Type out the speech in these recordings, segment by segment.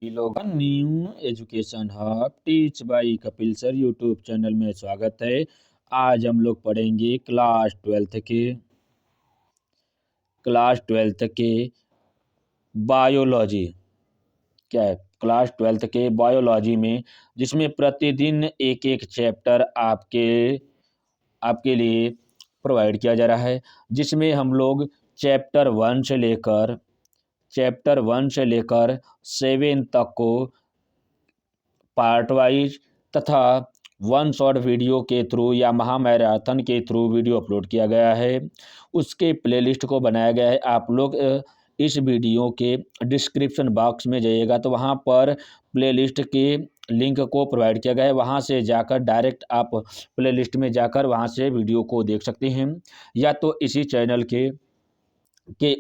लोगों new education hub teach by Kapil sir YouTube channel में स्वागत है। आज हम लोग पढ़ेंगे क्लास ट्वेल्थ के बायोलॉजी। क्या है क्लास ट्वेल्थ के बायोलॉजी में, जिसमें प्रतिदिन एक एक चैप्टर आपके आपके लिए प्रोवाइड किया जा रहा है, जिसमें हम लोग चैप्टर 1 से लेकर 7 तक को पार्ट वाइज तथा वन शॉट वीडियो के थ्रू या महामैराथन के थ्रू वीडियो अपलोड किया गया है। उसके प्लेलिस्ट को बनाया गया है। आप लोग इस वीडियो के डिस्क्रिप्शन बॉक्स में जाइएगा तो वहाँ पर प्लेलिस्ट के लिंक को प्रोवाइड किया गया है। वहाँ से जाकर डायरेक्ट आप प्लेलिस्ट में जाकर वहाँ से वीडियो को देख सकते हैं, या तो इसी चैनल के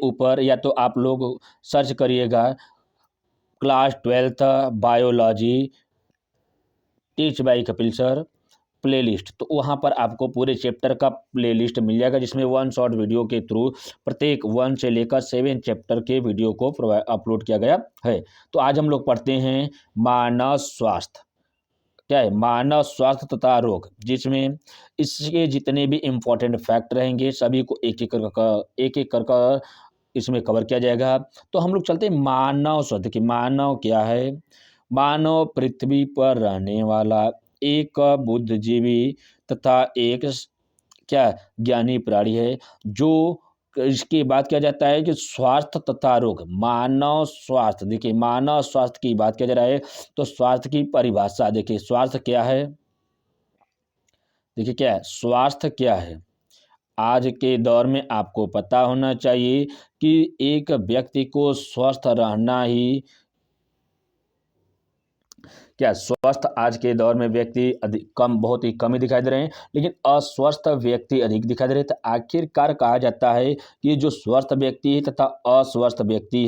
ऊपर, या तो आप लोग सर्च करिएगा class twelfth biology teach by Kapil sir playlist. तो वहाँ पर आपको पूरे चैप्टर का प्लेलिस्ट मिल जाएगा, जिसमें वन शॉट वीडियो के थ्रू प्रत्येक 1 से लेकर 7 चैप्टर के वीडियो को अपलोड किया गया है। तो आज हम लोग पढ़ते हैं मानव स्वास्थ्य। क्या है मानव स्वास्थ्य तथा रोग, जिसमें इसके जितने भी इम्पोर्टेंट फैक्ट रहेंगे सभी को एक एक कर इसमें कवर किया जाएगा। तो हम लोग चलते हैं मानव स्वास्थ्य की। मानव क्या है? मानव पृथ्वी पर रहने वाला एक बुद्धिजीवी तथा एक क्या ज्ञानी प्राणी है। जो इसकी बात किया जाता है कि स्वास्थ्य तथा रोग, मानव स्वास्थ्य। देखिए, मानव स्वास्थ्य की बात किया जा रहा है तो स्वास्थ्य की परिभाषा देखिए। स्वास्थ्य क्या है? देखिए, क्या है स्वास्थ्य क्या है? आज के दौर में आपको पता होना चाहिए कि एक व्यक्ति को स्वस्थ रहना ही क्या स्वस्थ आज के दौर में व्यक्ति अधिक कम बहुत ही कम ही दिखाई दे रहे हैं, लेकिन अस्वस्थ व्यक्ति अधिक दिखाई दे रहे हैं। तो आखिरकार कहा जाता है कि जो स्वस्थ व्यक्ति है तथा अस्वस्थ व्यक्ति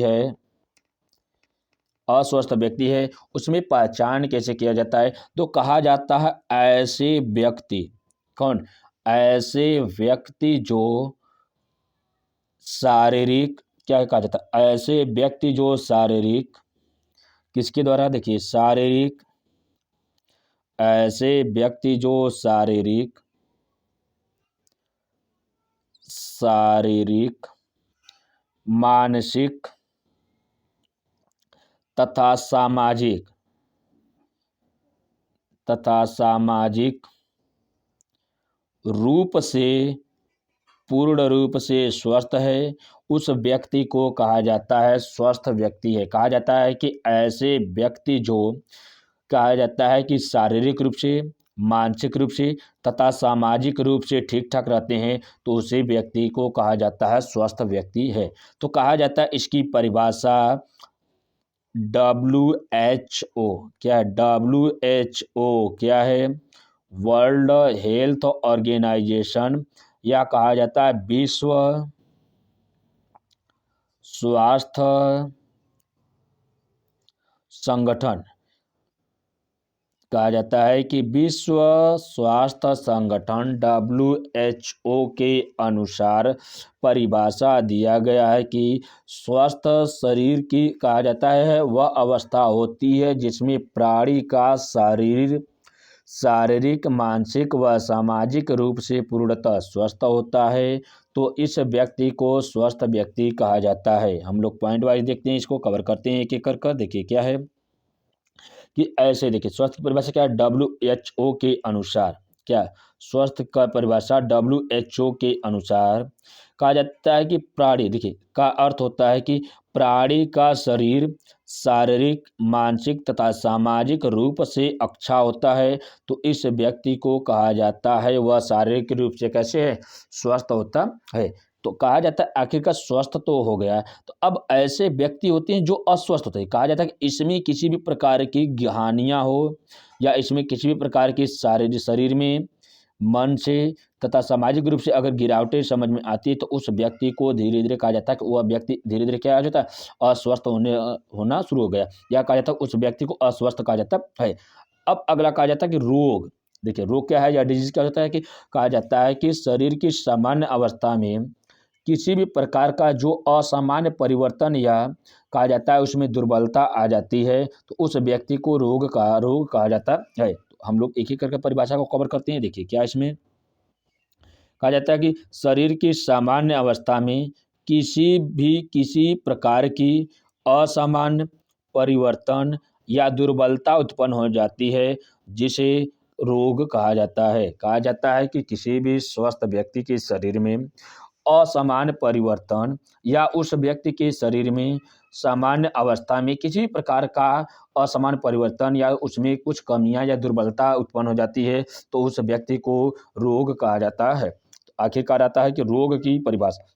है उसमें पहचान कैसे किया जाता है? तो कहा जाता है ऐसे व्यक्ति, कौन? ऐसे व्यक्ति जो शारीरिक, क्या कहा जाता है? ऐसे व्यक्ति जो शारीरिक, किसके द्वारा? देखिए, ऐसे व्यक्ति जो शारीरिक, मानसिक तथा सामाजिक रूप से पूर्ण रूप से स्वस्थ है, उस व्यक्ति को कहा जाता है स्वस्थ व्यक्ति है। कहा जाता है कि ऐसे व्यक्ति जो कहा जाता है कि शारीरिक रूप से, मानसिक रूप से तथा सामाजिक रूप से ठीक ठाक रहते हैं, तो उसी व्यक्ति को कहा जाता है स्वस्थ व्यक्ति है। तो कहा जाता है इसकी परिभाषा WHO। क्या है? WHO क्या है? वर्ल्ड हेल्थ ऑर्गेनाइजेशन, या कहा जाता है विश्व स्वास्थ्य संगठन। कहा जाता है कि विश्व स्वास्थ्य संगठन WHO के अनुसार परिभाषा दिया गया है कि स्वस्थ शरीर की कहा जाता है वह अवस्था होती है जिसमें प्राणी का शारीरिक, मानसिक व सामाजिक रूप से पूर्णतः स्वस्थ होता है। तो इस व्यक्ति को स्वस्थ व्यक्ति कहा जाता है। हम लोग पॉइंट वाइज देखते हैं, इसको कवर करते हैं एक एक कर। देखिए, क्या है कि ऐसे देखिए स्वस्थ की परिभाषा क्या है? WHO के अनुसार, क्या स्वस्थ का परिभाषा WHO के अनुसार कहा जाता है कि प्राणी, देखिए का अर्थ होता है कि प्राणी का शरीर शारीरिक, मानसिक तथा सामाजिक रूप से अच्छा होता है। तो इस व्यक्ति को कहा जाता है वह शारीरिक रूप से कैसे है? स्वस्थ होता है। तो कहा जाता है आखिरकार स्वस्थ तो हो गया, तो अब ऐसे व्यक्ति होते हैं जो अस्वस्थ होते हैं। कहा जाता है कि इसमें किसी भी प्रकार की हानियाँ हो, या इसमें किसी भी प्रकार की शरीर में, मन से तथा सामाजिक रूप से अगर गिरावटें समझ में आती है, तो उस व्यक्ति को धीरे धीरे कहा जाता है कि वह व्यक्ति धीरे धीरे क्या हो जाता है? अस्वस्थ होना शुरू हो गया, या कहा जाता है उस व्यक्ति को अस्वस्थ कहा जाता है। अब अगला कहा जाता है कि रोग। देखिए, रोग क्या है या डिजीज क्या होता है? कि कहा जाता है कि शरीर की सामान्य अवस्था में किसी भी प्रकार का जो असामान्य परिवर्तन या कहा जाता है उसमें दुर्बलता आ जाती है तो उस व्यक्ति को रोग कहा जाता है। तो हम लोग एक एक करके परिभाषा को कवर करते हैं। देखिए क्या इसमें कहा जाता है कि शरीर की सामान्य अवस्था में किसी प्रकार की असामान्य परिवर्तन या दुर्बलता उत्पन्न हो जाती है जिसे रोग कहा जाता है। कहा जाता है कि किसी भी स्वस्थ व्यक्ति के शरीर में असामान्य परिवर्तन या उस व्यक्ति के शरीर में सामान्य अवस्था में किसी भी प्रकार का असामान्य परिवर्तन या उसमें कुछ कमियां या दुर्बलता उत्पन्न हो जाती है तो उस व्यक्ति को रोग कहा जाता है। तो आखिरकार आता है कि रोग की परिभाषा।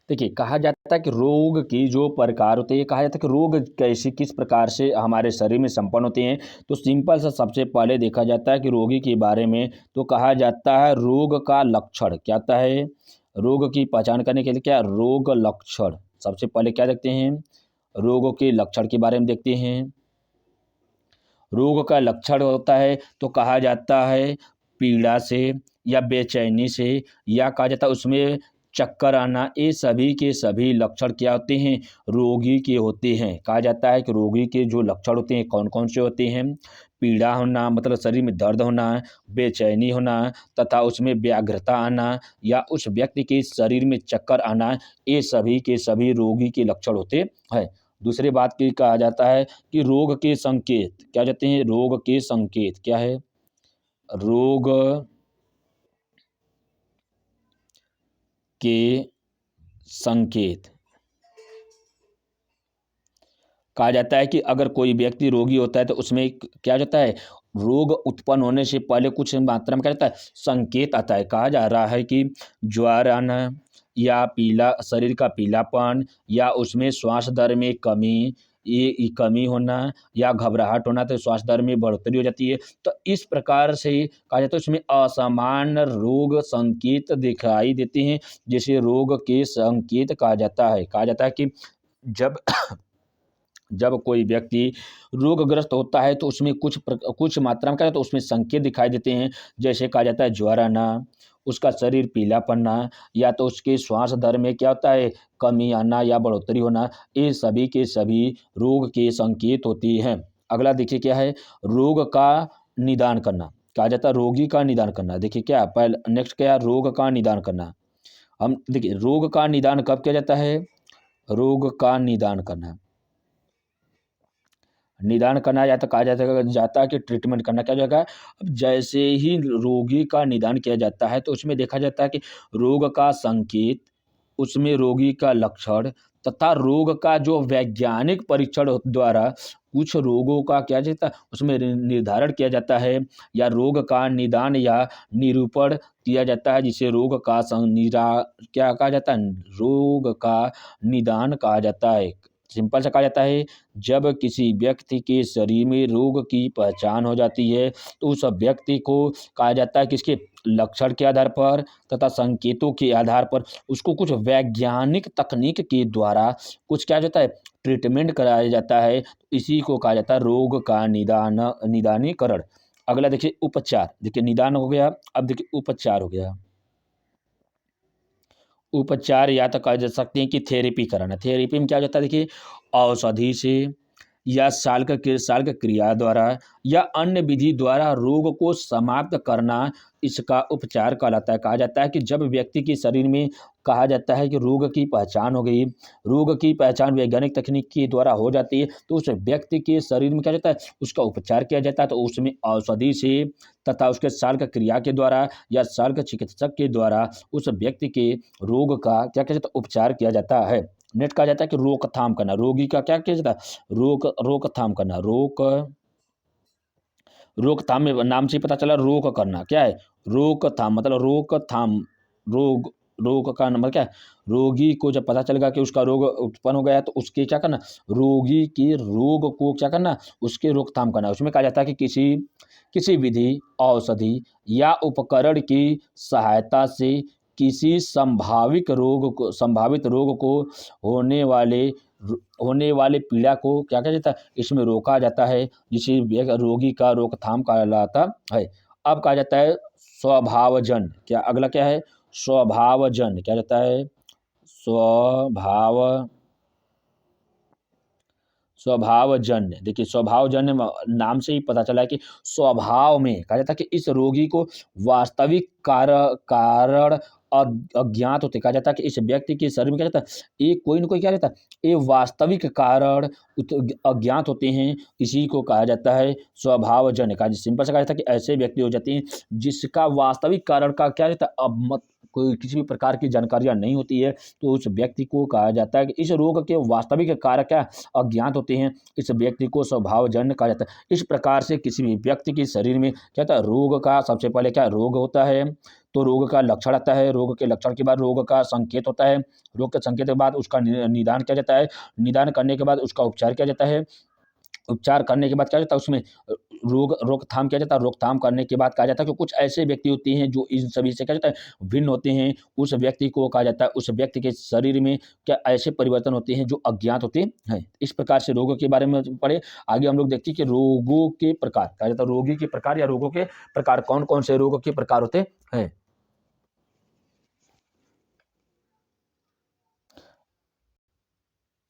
देखिए कहा जाता है कि रोग की जो प्रकार होते हैं, कहा जाता है कि रोग कैसी किस प्रकार से हमारे शरीर में संपन्न होते हैं। तो सिंपल सा सबसे पहले देखा जाता है कि रोगी के बारे में तो कहा जाता है रोग का लक्षण क्या होता है। रोग की पहचान करने के लिए क्या रोग लक्षण, सबसे पहले क्या देखते हैं रोगों के लक्षण के बारे में देखते हैं। रोग का लक्षण होता है तो कहा जाता है पीड़ा से या बेचैनी से या कहा जाता है उसमें चक्कर आना, ये सभी के सभी लक्षण क्या होते हैं रोगी के होते हैं। कहा जाता है कि रोगी के जो लक्षण होते हैं कौन कौन से होते हैं। पीड़ा होना मतलब शरीर में दर्द होना, बेचैनी होना तथा उसमें व्याघ्रता आना या उस व्यक्ति के शरीर में चक्कर आना, ये सभी के सभी रोगी के लक्षण होते हैं। दूसरी बात की कहा जाता है कि रोग के संकेत क्या कहते हैं। रोग के संकेत क्या है। रोग के संकेत कहा जाता है कि अगर कोई व्यक्ति रोगी होता है तो उसमें क्या जाता है रोग उत्पन्न होने से पहले कुछ मात्रा में क्या जाता है संकेत आता है। कहा जा रहा है कि ज्वर आना या पीला शरीर का पीलापन या उसमें श्वास दर में कमी, ये कमी होना या घबराहट होना तो श्वास दर में बढ़ोतरी हो जाती है। तो इस प्रकार से कहा जाता है उसमें असामान्य रोग संकेत दिखाई देते हैं जिसे रोग के संकेत कहा जाता है। कहा जाता है कि जब जब कोई व्यक्ति रोगग्रस्त होता है तो उसमें कुछ मात्रा में क्या होता है उसमें संकेत दिखाई देते हैं। जैसे कहा जाता है ज्वर आना, उसका शरीर पीला पड़ना या तो उसके श्वास दर में क्या होता है कमी आना या बढ़ोतरी होना, ये सभी के सभी रोग के संकेत होती हैं। अगला देखिए क्या है रोग का निदान करना। कहा जाता है रोगी का निदान करना। देखिए क्या पहले नेक्स्ट क्या है रोग का निदान करना। हम देखिए रोग का निदान कब किया जाता है। रोग का निदान करना, निदान करना या तो कहा जाता है कि ट्रीटमेंट करना क्या हो जाएगा। अब जैसे ही रोगी का निदान किया जाता है तो उसमें देखा जाता है कि रोग का संकेत, उसमें रोगी का लक्षण तथा रोग का जो वैज्ञानिक परीक्षण द्वारा कुछ रोगों का क्या जाता है उसमें निर्धारण किया जाता है या रोग का निदान या निरूपण किया जाता है जिसे रोग का क्या कहा जाता है रोग का निदान कहा जाता है। सिंपल से कहा जाता है जब किसी व्यक्ति के शरीर में रोग की पहचान हो जाती है तो उस व्यक्ति को कहा जाता है कि इसके लक्षण के आधार पर तथा संकेतों के आधार पर उसको कुछ वैज्ञानिक तकनीक के द्वारा कुछ क्या जाता है ट्रीटमेंट कराया जाता है। इसी को कहा जाता है रोग का निदानीकरण। अगला देखिए उपचार। देखिए निदान हो गया, अब देखिए उपचार हो गया। उपचार या तो कहा जा सकते हैं कि थेरेपी कराना। थेरेपी में क्या होता है देखिए औषधि से या शाल्क क्रिया द्वारा या अन्य विधि द्वारा रोग को समाप्त करना इसका उपचार कहलाता है। कहा जाता है कि जब व्यक्ति के शरीर में कहा जाता है कि रोग की पहचान हो गई, रोग की पहचान वैज्ञानिक तकनीक के द्वारा हो जाती है तो उस व्यक्ति के शरीर में क्या जाता है उसका उपचार किया जाता है। तो उसमें औषधि से तथा उसके शाल्क क्रिया के द्वारा या शाल्क चिकित्सक के द्वारा उस व्यक्ति के रोग का क्या किया जाता है उपचार किया जाता है। नेक्स्ट कहा जाता है कि रोकथाम करना। रोगी का क्या किया जाता है रोकथाम करना। रोकथाम में नाम से ही पता चला रोक करना क्या है रोकथाम मतलब रोकथाम। रोग रोग का नंबर क्या है रोगी को जब पता चलेगा कि उसका रोग उत्पन्न हो गया तो उसके क्या करना रोगी के रोग को क्या करना उसके रोकथाम करना। उसमें कहा जाता है कि किसी किसी विधि औषधि या उपकरण की सहायता से किसी संभावित रोग को होने वाले होने वाले पीड़ा को क्या कहा जाता है इसमें रोका जाता है जिसे रोगी का रोकथाम कहलाता है। अब कहा जाता है स्वभावजन, क्या अगला क्या है? स्वभावजन, क्या रहता है? स्वभावजन्य। देखिए स्वभावजन्य नाम से ही पता चला है कि स्वभाव में कहा जाता है कि इस रोगी को वास्तविक कारण अज्ञात होते, कहा जाता है कि इस व्यक्ति के शरीर में क्या रहता है, ये कोई ना कोई क्या रहता है, ये वास्तविक कारण अज्ञात होते हैं, इसी को कहा जाता है स्वभावजन्य। कहा सिंपल से कहा जाता है कि ऐसे व्यक्ति हो जाते हैं जिसका वास्तविक कारण का क्या रहता है, अब मत कोई किसी भी प्रकार की जानकारियां नहीं होती है, तो उस व्यक्ति को कहा जाता है कि इस रोग के वास्तविक कारक क्या अज्ञात होते हैं, इस व्यक्ति को स्वभावजन्य कहा जाता है। इस प्रकार से किसी भी व्यक्ति के शरीर में क्या होता है, रोग का सबसे पहले क्या रोग होता है, तो रोग का लक्षण आता है, रोग के लक्षण के बाद रोग का संकेत होता है, रोग के संकेत के बाद उसका निदान किया जाता है, निदान करने के बाद उसका उपचार किया जाता है, उपचार करने के बाद क्या जाता है उसमें रोकथाम किया जाता है, रोकथाम करने के बाद कहा जाता है कि कुछ ऐसे व्यक्ति होते हैं जो इन सभी से क्या जाता है भिन्न होते हैं, उस व्यक्ति को कहा जाता है, उस व्यक्ति के शरीर में क्या ऐसे परिवर्तन होते हैं जो अज्ञात होते हैं। इस प्रकार से रोगों के बारे में पढ़े। आगे हम लोग देखते हैं कि रोगों के प्रकार, कहा जाता है रोगी के प्रकार या रोगों के प्रकार, कौन कौन से रोगों के प्रकार होते हैं।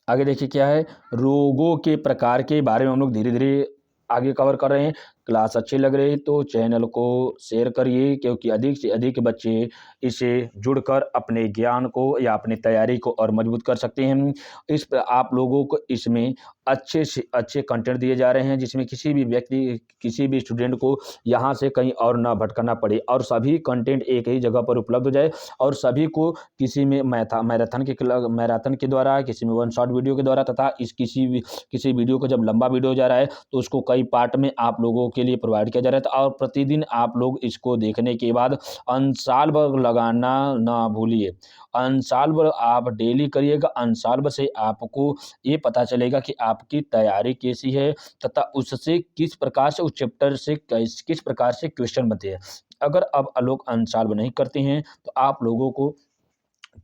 आगे देखिए क्या है, रोगों के प्रकार के बारे में हम लोग धीरे धीरे आगे कवर कर रहे हैं। क्लास अच्छी लग रही तो चैनल को शेयर करिए, क्योंकि अधिक से अधिक बच्चे इसे जुड़कर अपने ज्ञान को या अपनी तैयारी को और मजबूत कर सकते हैं। इस पर आप लोगों को इसमें अच्छे से अच्छे कंटेंट दिए जा रहे हैं, जिसमें किसी भी व्यक्ति किसी भी स्टूडेंट को यहाँ से कहीं और ना भटकना पड़े, और सभी कंटेंट एक ही जगह पर उपलब्ध हो जाए, और सभी को किसी में मैराथन के द्वारा, किसी में वन शॉट वीडियो के द्वारा, तथा इस किसी वीडियो को जब लंबा वीडियो जा रहा है तो उसको कई पार्ट में आप लोगों के लिए प्रोवाइड किया जा रहा है। और प्रतिदिन आप लोग इसको देखने के बाद अनसॉल्व लगाना ना भूलिए। अनसॉल्व आप डेली करिएगा, अनसॉल्व से आपको ये पता चलेगा कि आपकी तैयारी कैसी है, तथा उससे किस प्रकार से उस चैप्टर से किस प्रकार से क्वेश्चन बनते हैं। अगर अब लोग अनसॉल्व नहीं करते हैं तो आप लोगों को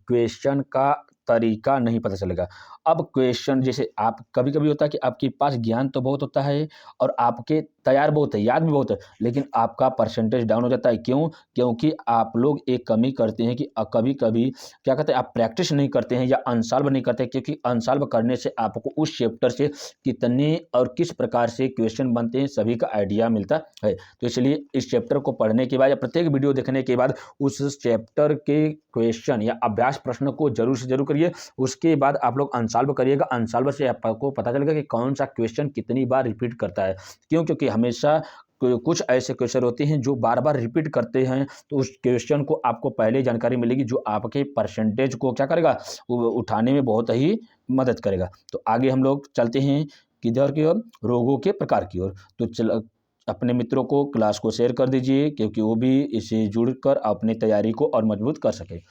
क्वेश्चन का तरीका नहीं पता चलेगा। अब क्वेश्चन जैसे आप कभी-कभी होता है कि आपके पास ज्ञान तो बहुत होता है और आपके तैयार बहुत है, याद भी बहुत है, लेकिन आपका परसेंटेज डाउन हो जाता है। क्यों? क्योंकि आप लोग एक कमी करते हैं कि कभी-कभी क्या कहते हैं, आप प्रैक्टिस नहीं करते हैं या अनसॉल्व नहीं करते, क्योंकि अनसॉल्व करने से आपको उस चैप्टर से कितने और किस प्रकार से क्वेश्चन बनते हैं सभी का आइडिया मिलता है। तो इसलिए इस चैप्टर को पढ़ने के बाद या प्रत्येक वीडियो देखने के बाद उस चैप्टर के क्वेश्चन या अभ्यास प्रश्न को जरूर से जरूर करिए। उसके बाद आप लोग अनसॉल्व करिएगा, अनसॉल्व से आपको पता चलेगा कि कौन सा क्वेश्चन कितनी बार रिपीट करता है। क्यों? क्योंकि हमेशा कुछ ऐसे क्वेश्चन होते हैं जो बार बार रिपीट करते हैं, तो उस क्वेश्चन को आपको पहले जानकारी मिलेगी जो आपके परसेंटेज को क्या करेगा, उठाने में बहुत ही मदद करेगा। तो आगे हम लोग चलते हैं किधर की ओर, रोगों के प्रकार की ओर। तो चल अपने मित्रों को क्लास को शेयर कर दीजिए, क्योंकि वो भी इसे जुड़कर अपनी तैयारी को और मजबूत कर सके।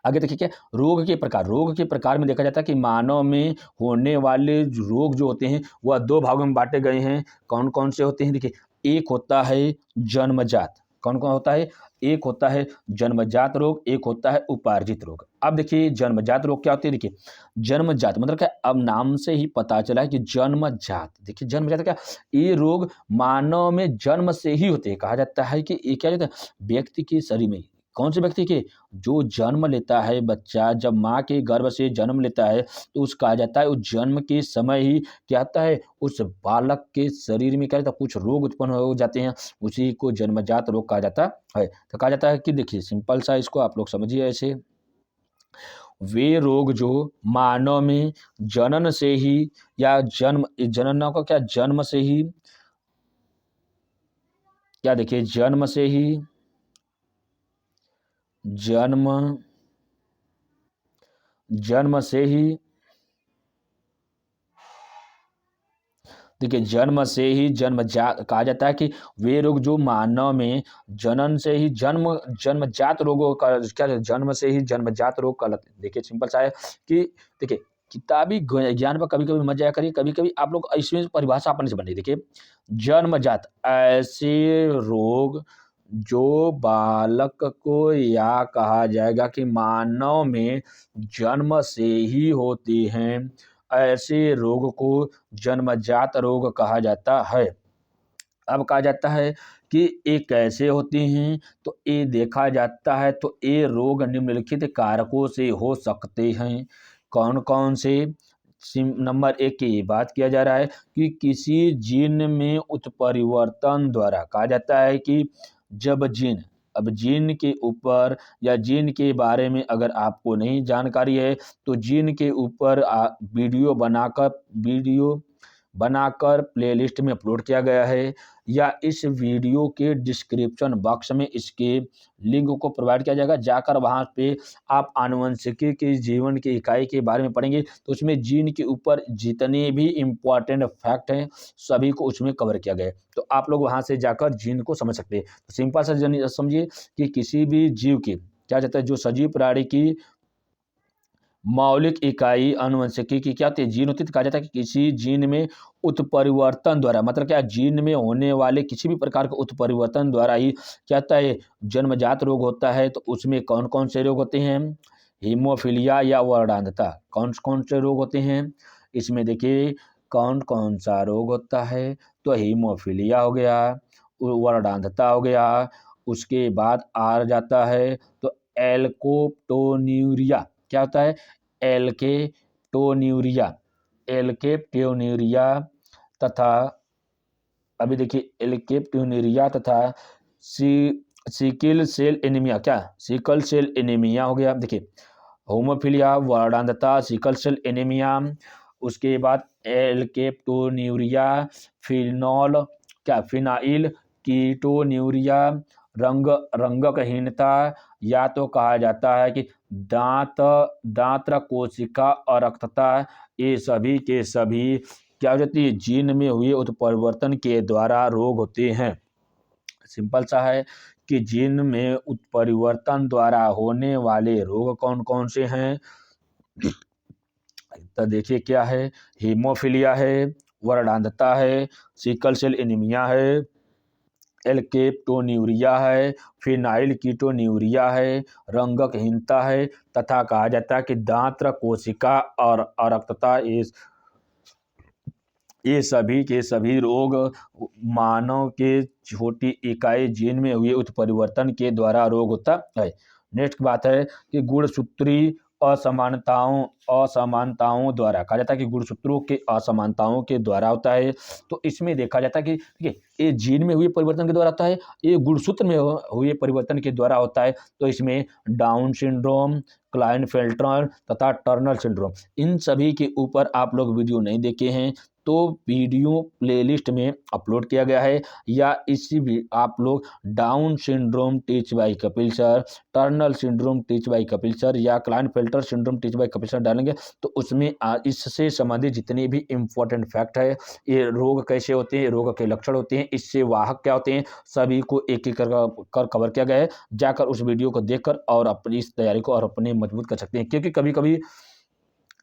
आगे देखिए क्या, रोग के प्रकार। रोग के प्रकार में देखा जाता है कि मानव में होने वाले रोग जो होते हैं वह दो भागों में बांटे गए हैं। कौन कौन से होते हैं? देखिए, एक होता है जन्मजात। कौन कौन होता है? एक होता है जन्मजात रोग, एक होता है उपार्जित रोग। अब देखिए जन्मजात रोग क्या होती है। देखिए जन्मजात मतलब क्या, अब नाम से ही पता चला है कि जन्मजात। देखिए जन्मजात क्या, ये रोग मानव में जन्म से ही होते हैं। कहा जाता है कि ये क्या होता है, व्यक्ति के शरीर में, कौन से व्यक्ति के, जो जन्म लेता है बच्चा, जब माँ के गर्भ से जन्म लेता है तो उस कहा जाता है उस जन्म के समय ही क्या होता है, उस बालक के शरीर में क्या होता है, कुछ रोग उत्पन्न हो जाते हैं, उसी को जन्मजात रोग कहा जाता है। तो कहा जाता है कि देखिए सिंपल सा इसको आप लोग समझिए ऐसे, वे रोग जो मानव में जनन से ही या जनन का क्या, जन्म से ही, क्या देखिए जन्म से ही, जन्म जन्म से ही, देखिए जन्म से ही जन्मजात कहा जाता है कि वे रोग जो मानव में जनन से ही जन्मजात रोगों का क्या, जन्म से ही जन्मजात रोग का देखिए सिंपल सा है कि देखिए किताबी ज्ञान पर कभी कभी मत जाया करिए, कभी कभी आप लोग इसमें परिभाषा अपने से बनाइए। देखिए जन्मजात ऐसे रोग जो बालक को, या कहा जाएगा कि मानव में जन्म से ही होते हैं, ऐसे रोग को जन्मजात रोग कहा जाता है। अब कहा जाता है कि ये कैसे होती हैं, तो ये देखा जाता है तो ये रोग निम्नलिखित कारकों से हो सकते हैं। कौन कौन से? नंबर एक की बात किया जा रहा है कि किसी जीन में उत्परिवर्तन द्वारा, कहा जाता है कि जब जीन, अब जीन के ऊपर या जीन के बारे में अगर आपको नहीं जानकारी है तो जीन के ऊपर वीडियो बनाकर प्लेलिस्ट में अपलोड किया गया है, या इस वीडियो के डिस्क्रिप्शन बॉक्स में इसके लिंक को प्रोवाइड किया जाएगा। जाकर वहाँ पे आप आनुवंशिकी के जीवन की इकाई के बारे में पढ़ेंगे तो उसमें जीन के ऊपर जितने भी इम्पॉर्टेंट फैक्ट हैं सभी को उसमें कवर किया गया है। तो आप लोग वहाँ से जाकर जीन को समझ सकते हैं। तो सिंपल सा समझिए कि किसी भी जीव की, क्या कहते हैं, जो सजीव प्राणी की मौलिक इकाई आनुवंशिकी की क्या होती है? जीन होती है। तो कहा जाता है कि किसी जीन में उत्परिवर्तन द्वारा, मतलब क्या, जीन में होने वाले किसी भी प्रकार के उत्परिवर्तन द्वारा ही क्या होता है? जन्मजात रोग होता है। तो उसमें कौन कौन से रोग होते हैं? हीमोफीलिया या वर्णांधता। कौन कौन से रोग होते हैं इसमें? देखिए कौन कौन सा रोग होता है, तो हीमोफीलिया हो गया, वर्णांधता हो गया, उसके बाद आ जाता है तो एल्कोप्टोन्यूरिया। क्या होता है? एल्केप्टोन्यूरिया, एल्केप्टोन्यूरिया तथा, अभी देखिए, एल्केप्टोन्यूरिया तथा सिकल सेल एनीमिया। क्या? सिकल सेल एनीमिया हो गया। देखिए होमोफिलिया, वर्णांधता, सिकल सेल एनीमिया, उसके बाद एल्केप्टोन्यूरिया, फिनाइल कीटोन्यूरिया, रंगकहीनता, या तो कहा जाता है कि दांत्र कोशिका अरक्तता। ये सभी के सभी क्या हो जाती है? जीन में हुए उत्परिवर्तन के द्वारा रोग होते हैं। सिंपल सा है कि जीन में उत्परिवर्तन द्वारा होने वाले रोग कौन कौन से हैं? तो देखिए क्या है, हीमोफीलिया है, वर्णांधता है, सिकल सेल एनीमिया है, एल्केप्टोन्यूरिया है, फिनाइल कीटोन्यूरिया है, रंगकहीनता है, तथा कहा जाता है कि दांत्र कोशिका और अरक्तता। ये सभी के सभी रोग मानव के छोटी इकाई जीन में हुए उत्परिवर्तन के द्वारा रोग होता है। नेक्स्ट बात है कि गुणसूत्री असमानताओं द्वारा, कहा जाता है कि गुणसूत्रों के असमानताओं के द्वारा होता है। तो इसमें देखा जाता है कि देखिए ये जीन में हुए परिवर्तन के द्वारा होता है, ये गुणसूत्र में हुए परिवर्तन के द्वारा होता है। तो इसमें डाउन सिंड्रोम, क्लाइनफेल्टर तथा टर्नर सिंड्रोम, इन सभी के ऊपर आप लोग वीडियो नहीं देखे हैं तो वीडियो प्लेलिस्ट में अपलोड किया गया है, या इसी भी आप लोग down syndrome teach by Kapil sir, Turner syndrome teach by Kapil sir, या Klinefelter syndrome teach by Kapil sir डालेंगे तो उसमें इससे संबंधित जितने भी इम्पोर्टेंट फैक्ट है, ये रोग कैसे होते हैं, रोग के लक्षण होते हैं, इससे वाहक क्या होते हैं, सभी को एक एक कर कवर किया गया है। जाकर उस वीडियो को देखकर और अपनी इस तैयारी को और अपने मजबूत कर सकते हैं, क्योंकि कभी कभी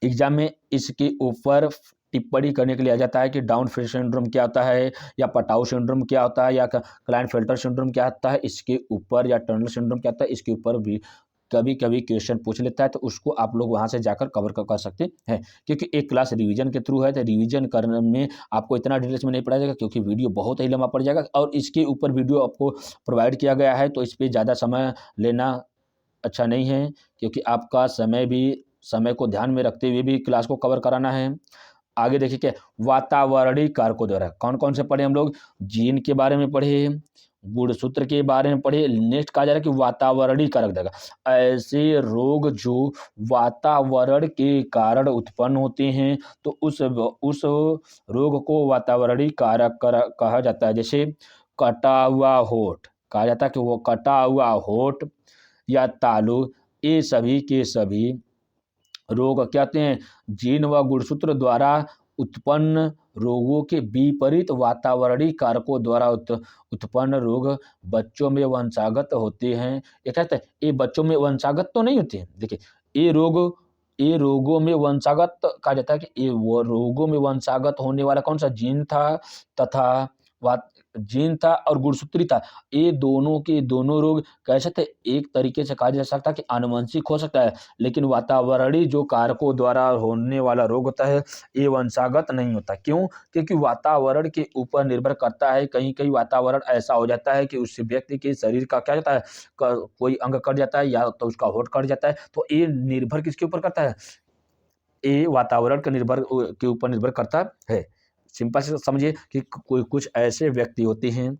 एग्जाम में इसके ऊपर टिप्पणी करने के लिए आ जाता है कि डाउन सिंड्रोम क्या होता है, या पटाउ सिंड्रोम क्या होता है, या क्लाइनफेल्टर सिंड्रोम क्या होता है इसके ऊपर, या टर्नल सिंड्रोम क्या होता है इसके ऊपर भी कभी कभी क्वेश्चन पूछ लेता है। तो उसको आप लोग वहां से जाकर कवर कर सकते हैं, क्योंकि एक क्लास रिवीजन के थ्रू है तो रिवीजन करने में आपको इतना डिटेल्स में नहीं पढ़ा जाएगा, क्योंकि वीडियो बहुत ही लंबा पड़ जाएगा। और इसके ऊपर वीडियो आपको प्रोवाइड किया गया है तो इस पर ज़्यादा समय लेना अच्छा नहीं है, क्योंकि आपका समय को ध्यान में रखते हुए भी क्लास को कवर कराना है। आगे देखिए क्या, वातावरणीय कारकों द्वारा कौन कौन से पढ़े हम लोग? जीन के बारे में पढ़े, गुणसूत्र के बारे में पढ़े। नेक्स्ट कहा जा रहा है कि वातावरणीय कारक द्वारा, ऐसे रोग जो वातावरण के कारण उत्पन्न होते हैं तो उस रोग को वातावरणीय कारक कहा जाता है। जैसे कटा हुआ होठ, कहा जाता है कि वो कटा हुआ होठ या तालु, ये सभी के सभी रोग क्या होते हैं? जीन व गुणसूत्र द्वारा उत्पन्न रोगों के विपरीत वातावरणीय कारकों द्वारा उत्पन्न रोग बच्चों में वंशागत होते हैं। ये कहते हैं ये बच्चों में वंशागत तो नहीं होते हैं। देखिए ये रोगों में वंशागत कहा जाता है कि ये वो रोगों में वंशागत होने वाला कौन सा जीन था, तथा जीन था और गुणसूत्री था, ये दोनों के दोनों रोग कैसे थे, एक तरीके से कहा जा सकता है कि आनुवंशिक हो सकता है, लेकिन वातावरणीय जो कारकों द्वारा होने वाला रोग होता है ये वंशागत नहीं होता। क्यों? क्योंकि वातावरण के ऊपर निर्भर करता है। कहीं कहीं वातावरण ऐसा हो जाता है कि उस व्यक्ति के शरीर का क्या जाता है, कोई अंग कट जाता है या तो उसका होठ कट जाता है, तो ये निर्भर किसके ऊपर करता है, ये वातावरण के ऊपर निर्भर करता है। सिंपल से समझिए कि कोई कुछ ऐसे व्यक्ति होते हैं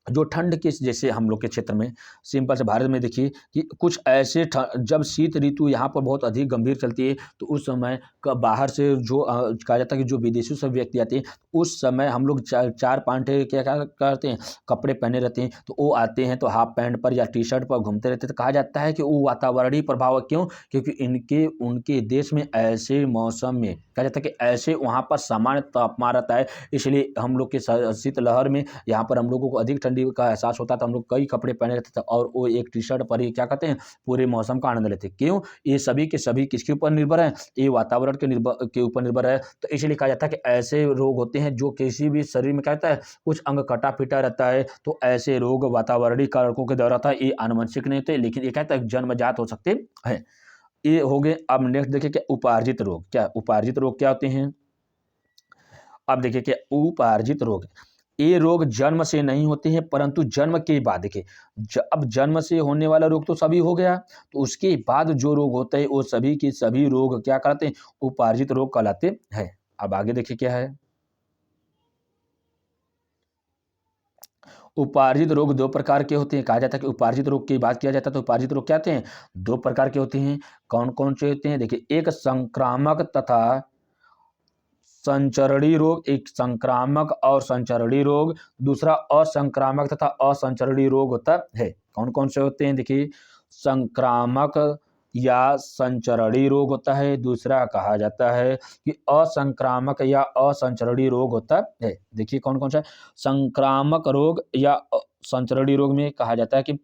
जो ठंड के, जैसे हम लोग के क्षेत्र में, सिंपल से भारत में देखिए कि कुछ ऐसे जब शीत ऋतु यहाँ पर बहुत अधिक गंभीर चलती है, तो उस समय बाहर से जो कहा जाता है कि जो विदेशों से व्यक्ति आते हैं, उस समय हम लोग चार पांठे क्या क्या करते हैं, कपड़े पहने रहते हैं, तो वो आते हैं तो हाफ पैंट पर या टी शर्ट पर घूमते रहते हैं। तो कहा जाता है कि वो वातावरणीय प्रभाव है। क्यों? क्योंकि उनके देश में ऐसे मौसम में कहा जाता है कि ऐसे वहाँ पर सामान्य तापमान रहता है, इसलिए हम लोग के शीतलहर में यहाँ पर हम लोगों को अधिक ठंडी का एहसास होता था। हम लोग कई कपड़े पहने रहते थे और वो एक टी शर्ट पर ही क्या कहते हैं, पूरे मौसम का आनंद लेते। क्यों? ये सभी के सभी किसके ऊपर निर्भर है, ये वातावरण के ऊपर निर्भर है। तो इसलिए कहा जाता है कि ऐसे रोग होते हैं जो किसी भी शरीर में क्या रहता है, कुछ अंग कटा पिटा रहता है, तो ऐसे रोग वातावरणीय कारकों के द्वारा था, ये आनुवंशिक नहीं होते, लेकिन ये कहता है जन्मजात हो सकते हैं। ये हो गए। अब नेक्स्ट देखिए क्या उपार्जित रोग, क्या उपार्जित रोग क्या होते हैं। अब देखिए कि उपार्जित रोग, ये रोग जन्म से नहीं होते हैं, परंतु जन्म के बाद देखिए अब जन्म से होने वाला रोग तो सभी हो गया, तो उसके बाद जो रोग होते हैं वो सभी के सभी रोग क्या कहलाते हैं, उपार्जित रोग कहलाते हैं। अब आगे देखिए क्या है, उपार्जित रोग दो प्रकार के होते हैं। कहा जाता है कि उपार्जित रोग की बात किया जाता है तो उपार्जित रोग क्या होते हैं, दो प्रकार के होते हैं। कौन कौन से होते हैं, देखिए एक संक्रामक तथा संचरणीय रोग, एक संक्रामक और संचरणीय रोग, दूसरा असंक्रामक तथा असंचरणीय रोग होता है। कौन कौन से होते हैं, देखिए संक्रामक या संचरणीय रोग होता है, दूसरा कहा जाता है कि असंक्रामक या असंचरणीय रोग होता है। देखिए कौन कौन सा, संक्रामक रोग या संचरणीय रोग में कहा जाता है कि,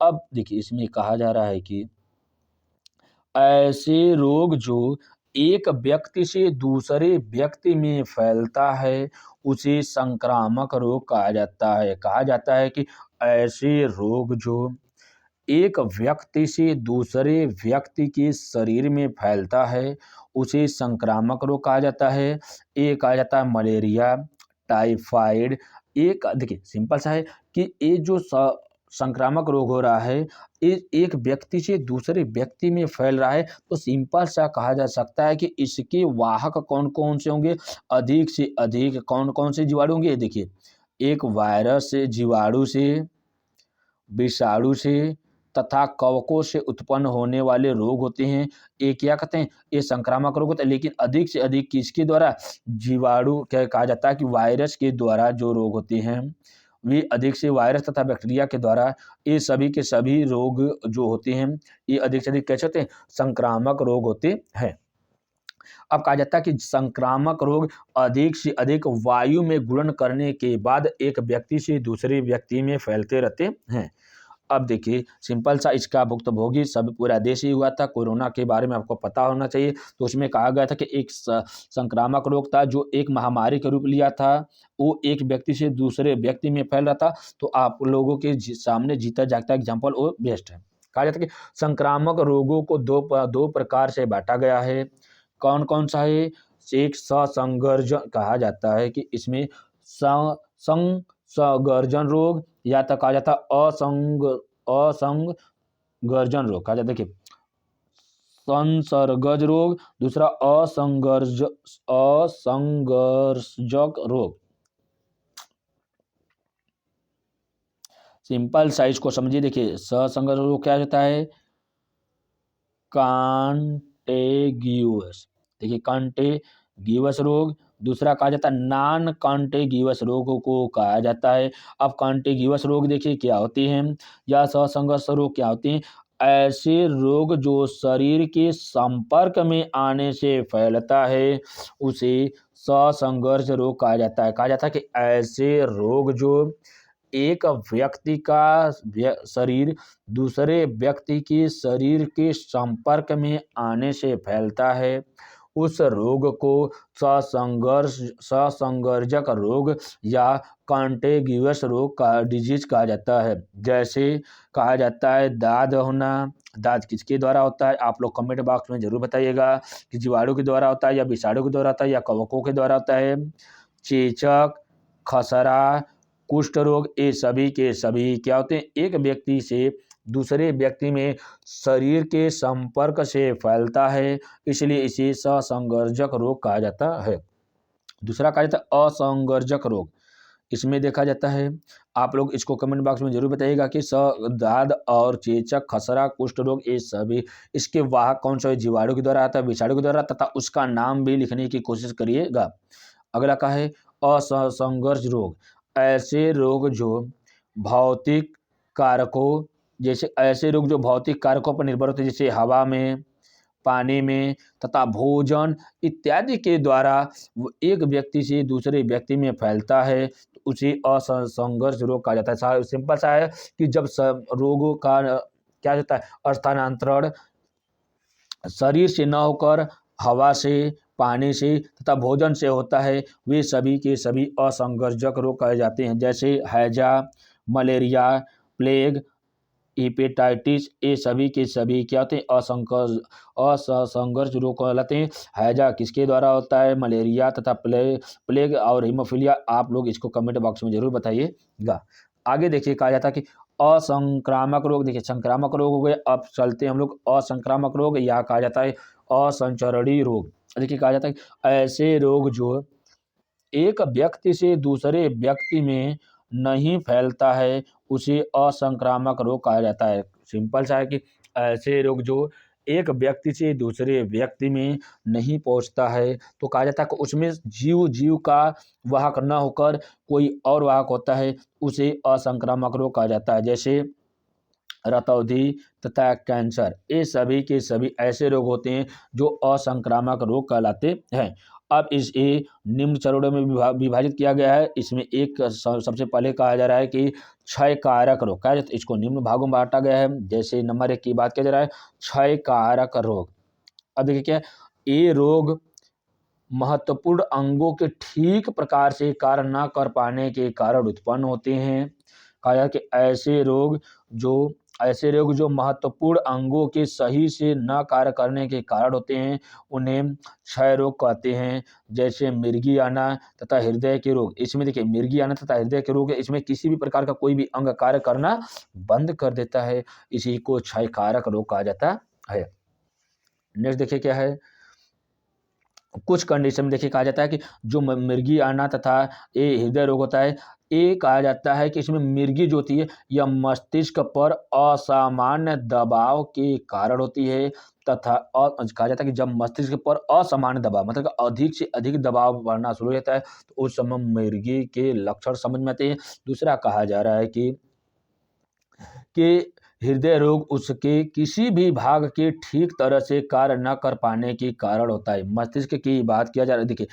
अब देखिए इसमें कहा जा रहा है कि ऐसे रोग जो एक व्यक्ति से दूसरे व्यक्ति में फैलता है उसे संक्रामक रोग कहा जाता है। कहा जाता है कि ऐसे रोग जो एक व्यक्ति से दूसरे व्यक्ति के शरीर में फैलता है उसे संक्रामक रोग कहा जाता है। एक कहा जाता है मलेरिया, टाइफाइड। एक देखिए सिंपल सा है कि ये जो संक्रामक रोग हो रहा है, ये एक व्यक्ति से दूसरे व्यक्ति में फैल रहा है, तो सिंपल सा कहा जा सकता है कि इसके वाहक कौन कौन से होंगे, अधिक से अधिक कौन कौन से जीवाणु होंगे। देखिए एक वायरस से, जीवाणु से, विषाणु से तथा कवकों से उत्पन्न होने वाले रोग होते हैं। ये क्या कहते हैं, ये संक्रामक रोग होते हैं। लेकिन अधिक से अधिक किसके द्वारा, जीवाणु क्या कहा जाता है कि वायरस के द्वारा जो रोग होते हैं वे अधिक से वायरस तथा बैक्टीरिया के द्वारा, ये सभी के सभी रोग जो होते हैं ये अधिक से अधिक कैसे होते हैं, संक्रामक रोग होते हैं। अब कहा जाता है कि संक्रामक रोग अधिक से अधिक वायु में गुणन करने के बाद एक व्यक्ति से दूसरे व्यक्ति में फैलते रहते हैं। अब देखिए सिंपल सा इसका भुक्तभोगी सब पूरा देश ही हुआ था। कोरोना के बारे में आपको पता होना चाहिए। तो उसमें कहा गया था कि एक संक्रामक रोग था जो एक महामारी के रूप लिया था, वो एक व्यक्ति से दूसरे व्यक्ति में फैल रहा था। तो आप लोगों के सामने जीता जागता एग्जाम्पल वो बेस्ट है। कहा जाता है कि संक्रामक रोगों को दो प्रकार से बांटा गया है। कौन कौन सा है, एक संसर्गजन कहा जाता है कि इसमें संसर्गजन रोग, या तो कहा जाता असंगर्जन रोग। कहा जाता है कि संसर्गज रोग, दूसरा असंगर्जक रोग। सिंपल साइज को समझिए। देखिए संसर्गज रोग क्या होता है, कॉन्टेगियस। देखिए कॉन्टेगियस रोग, दूसरा कहा जाता है नॉन कॉन्टेगियस रोगों को कहा जाता है। अब कॉन्टेगियस रोग देखिए क्या होते हैं, या ससंघर्ष रोग क्या होते हैं, ऐसे रोग जो शरीर के संपर्क में आने से फैलता है उसे ससंघर्ष रोग कहा जाता है। कहा जाता है कि ऐसे रोग जो एक व्यक्ति का शरीर दूसरे व्यक्ति के शरीर के संपर्क में आने से फैलता है उस रोग को ससंगर्जक रोग या कॉन्टेगियस रोग का डिजीज कहा जाता है। जैसे कहा जाता है दाद होना। दाद किसके द्वारा होता है? आप लोग कमेंट बॉक्स में जरूर बताइएगा कि जीवाणु के द्वारा होता है या विषाणु के द्वारा होता है या कवकों के द्वारा होता है। चेचक, खसरा, कुष्ठ रोग, ये सभी के सभी क्या होते हैं? एक व्यक्ति से दूसरे व्यक्ति में शरीर के संपर्क से फैलता है, इसलिए इसे ससंगर्जक रोग कहा जाता है। दूसरा कहा जाता है असंगर्जक रोग। इसमें देखा जाता है, आप लोग इसको कमेंट बॉक्स में जरूर बताइएगा कि दाद और चेचक, खसरा, कुष्ठ रोग ये सभी इसके वाहक कौन सा है? जीवाणु के द्वारा आता है, विषाणु के द्वारा, तथा उसका नाम भी लिखने की कोशिश करिएगा। अगला का है असंगर्ज रोग। ऐसे रोग जो भौतिक कारकों ऐसे रोग जो भौतिक कारकों पर निर्भर होते हैं, जैसे हवा में, पानी में तथा भोजन इत्यादि के द्वारा एक व्यक्ति से दूसरे व्यक्ति में फैलता है, तो उसे असंगर्ज रोग कहा जाता है। सिंपल सा है कि जब रोगों का क्या होता है? स्थानांतरण शरीर से न होकर हवा से, पानी से तथा भोजन से होता है, वे सभी के सभी असंगर्जक रोग कहे जाते हैं। जैसे हैजा, मलेरिया, प्लेग, हेपेटाइटिस, ये सभी के सभी क्या होते हैं? असंगर्ज रोग कहलाते हैं। हैजा किसके द्वारा होता है? मलेरिया तथा प्लेग और हीमोफीलिया। आप लोग इसको कमेंट बॉक्स में जरूर बताइएगा। आगे देखिए, कहा जाता है कि असंक्रामक रोग। देखिए, संक्रामक रोग हो गए, अब चलते हैं हम लोग असंक्रामक रोग, या कहा जाता है असंचरणीय रोग। देखिए, कहा जाता है ऐसे रोग जो एक व्यक्ति से दूसरे व्यक्ति में नहीं फैलता है, उसे असंक्रामक रोग कहा जाता है। सिंपल सा है कि ऐसे रोग जो एक व्यक्ति से दूसरे व्यक्ति में नहीं पहुंचता है, तो कहा जाता है कि उसमें जीव का वाहक न होकर कोई और वाहक होता है, उसे असंक्रामक रोग कहा जाता है। जैसे रतौंधी तथा कैंसर, ये सभी के सभी ऐसे रोग होते हैं जो असंक्रामक रोग कहलाते हैं। अब ये निम्न चरणों में विभाजित किया गया है। इसमें एक सबसे पहले कहा जा रहा है कि क्षय कारक रोग, कहा जाता है इसको निम्न भागों में बांटा गया है। जैसे नंबर 1 की बात किया जा रहा है, क्षय कारक रोग। अब देखिए क्या है, ये रोग महत्वपूर्ण अंगों के ठीक प्रकार से कार्य न कर पाने के कारण उत्पन्न होते हैं। कहा जाता है कि ऐसे रोग जो महत्वपूर्ण अंगों के सही से न कार्य करने के कारण होते हैं, उन्हें क्षय रोग कहते हैं। जैसे मिर्गी आना तथा हृदय के रोग। इसमें देखिए, मिर्गी आना तथा हृदय के रोग है, इसमें किसी भी प्रकार का कोई भी अंग कार्य करना बंद कर देता है, इसी को क्षय कारक रोग कहा जाता है। नेक्स्ट देखिए क्या है, कुछ कंडीशन में देखिए कहा जाता है कि जो मिर्गी आना तथा ये हृदय रोग होता है, ये कहा जाता है कि इसमें मिर्गी जो होती है यह मस्तिष्क पर असामान्य दबाव के कारण होती है, तथा कहा जाता है कि जब मस्तिष्क पर असामान्य दबाव मतलब अधिक से अधिक दबाव बढ़ना शुरू हो जाता है, तो उस समय मिर्गी के लक्षण समझ में आते हैं। दूसरा कहा जा रहा है कि हृदय रोग उसके किसी भी भाग के ठीक तरह से कार्य न कर पाने के कारण होता है। मस्तिष्क की बात किया जा रहा है, देखिए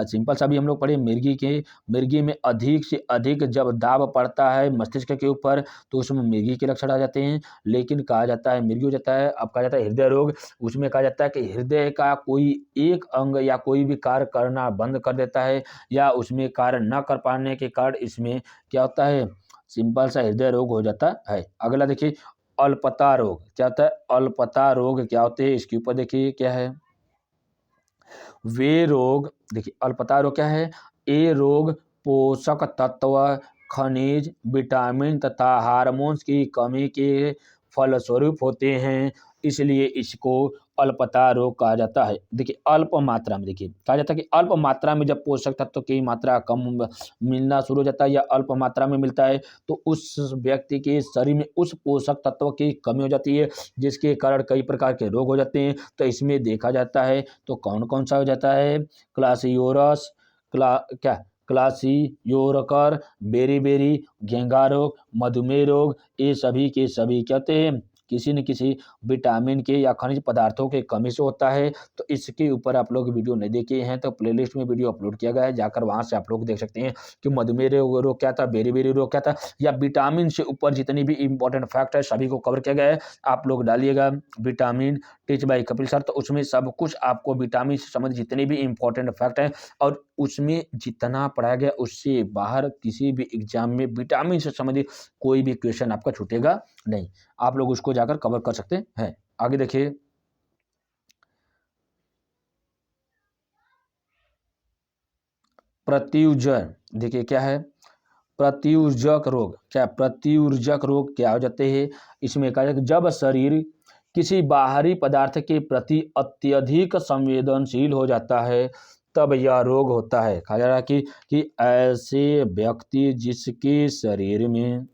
सिंपल सा भी हम लोग पढ़े, मिर्गी में अधिक से अधिक जब दाब पड़ता है मस्तिष्क के ऊपर, तो उसमें मिर्गी के लक्षण आ जाते हैं। लेकिन कहा जाता है मिर्गी हो जाता है, अब कहा जाता है हृदय रोग, उसमें कहा जाता है कि हृदय का कोई एक अंग या कोई भी कार्य करना बंद कर देता है, या उसमें कार्य न कर पाने के कारण इसमें क्या होता है, सिंपल सा हृदय रोग हो जाता है। अगला देखिए, अल्पता रोग क्या होता है? अल्पता रोग क्या होते हैं, इसके ऊपर देखिए क्या है, वे रोग। देखिए, अल्पता रोग क्या है? ये रोग पोषक तत्व, खनिज, विटामिन तथा हार्मोन्स की कमी के फलस्वरूप होते हैं, इसलिए इसको अल्पता रोग कहा जाता है। देखिए, अल्प मात्रा में, देखिए कहा जाता है कि अल्प मात्रा में जब पोषक तत्व की मात्रा कम मिलना शुरू हो जाता है या अल्प मात्रा में मिलता है, तो उस व्यक्ति के शरीर में उस पोषक तत्व की कमी हो जाती है, जिसके कारण कई प्रकार के रोग हो जाते हैं। तो इसमें देखा जाता है तो कौन कौन सा हो जाता है, क्लासियोरस, क्लासियोरकर, बेरी, घेंगा रोग, मधुमेह रोग, ये सभी के सभी क्या होते हैं, किसी न किसी विटामिन के या खनिज पदार्थों के कमी से होता है। तो इसके ऊपर आप लोग वीडियो नहीं देखे हैं तो प्लेलिस्ट में वीडियो अपलोड किया गया है, जाकर वहां से आप लोग देख सकते हैं कि मधुमेह रोग क्या था, बेरी रोग क्या था, या विटामिन से ऊपर जितनी भी इंपॉर्टेंट फैक्ट है सभी को कवर किया गया है। आप लोग डालिएगा vitamin teach by Kapil sir, तो उसमें सब कुछ आपको विटामिन से संबंधित जितने भी इंपॉर्टेंट फैक्ट हैं और उसमें जितना पढ़ाया गया उससे बाहर किसी भी एग्जाम में विटामिन से संबंधित कोई भी क्वेश्चन आपका छूटेगा नहीं, आप लोग उसको जाकर कवर कर सकते हैं। आगे देखिए, प्रत्युजन, देखिए क्या है प्रत्युजक रोग। क्या प्रत्युर्जक रोग क्या हो जाते हैं? इसमें कहा जाता है जब शरीर किसी बाहरी पदार्थ के प्रति अत्यधिक संवेदनशील हो जाता है तब यह रोग होता है। कहा जा रहा है कि ऐसे व्यक्ति जिसके शरीर में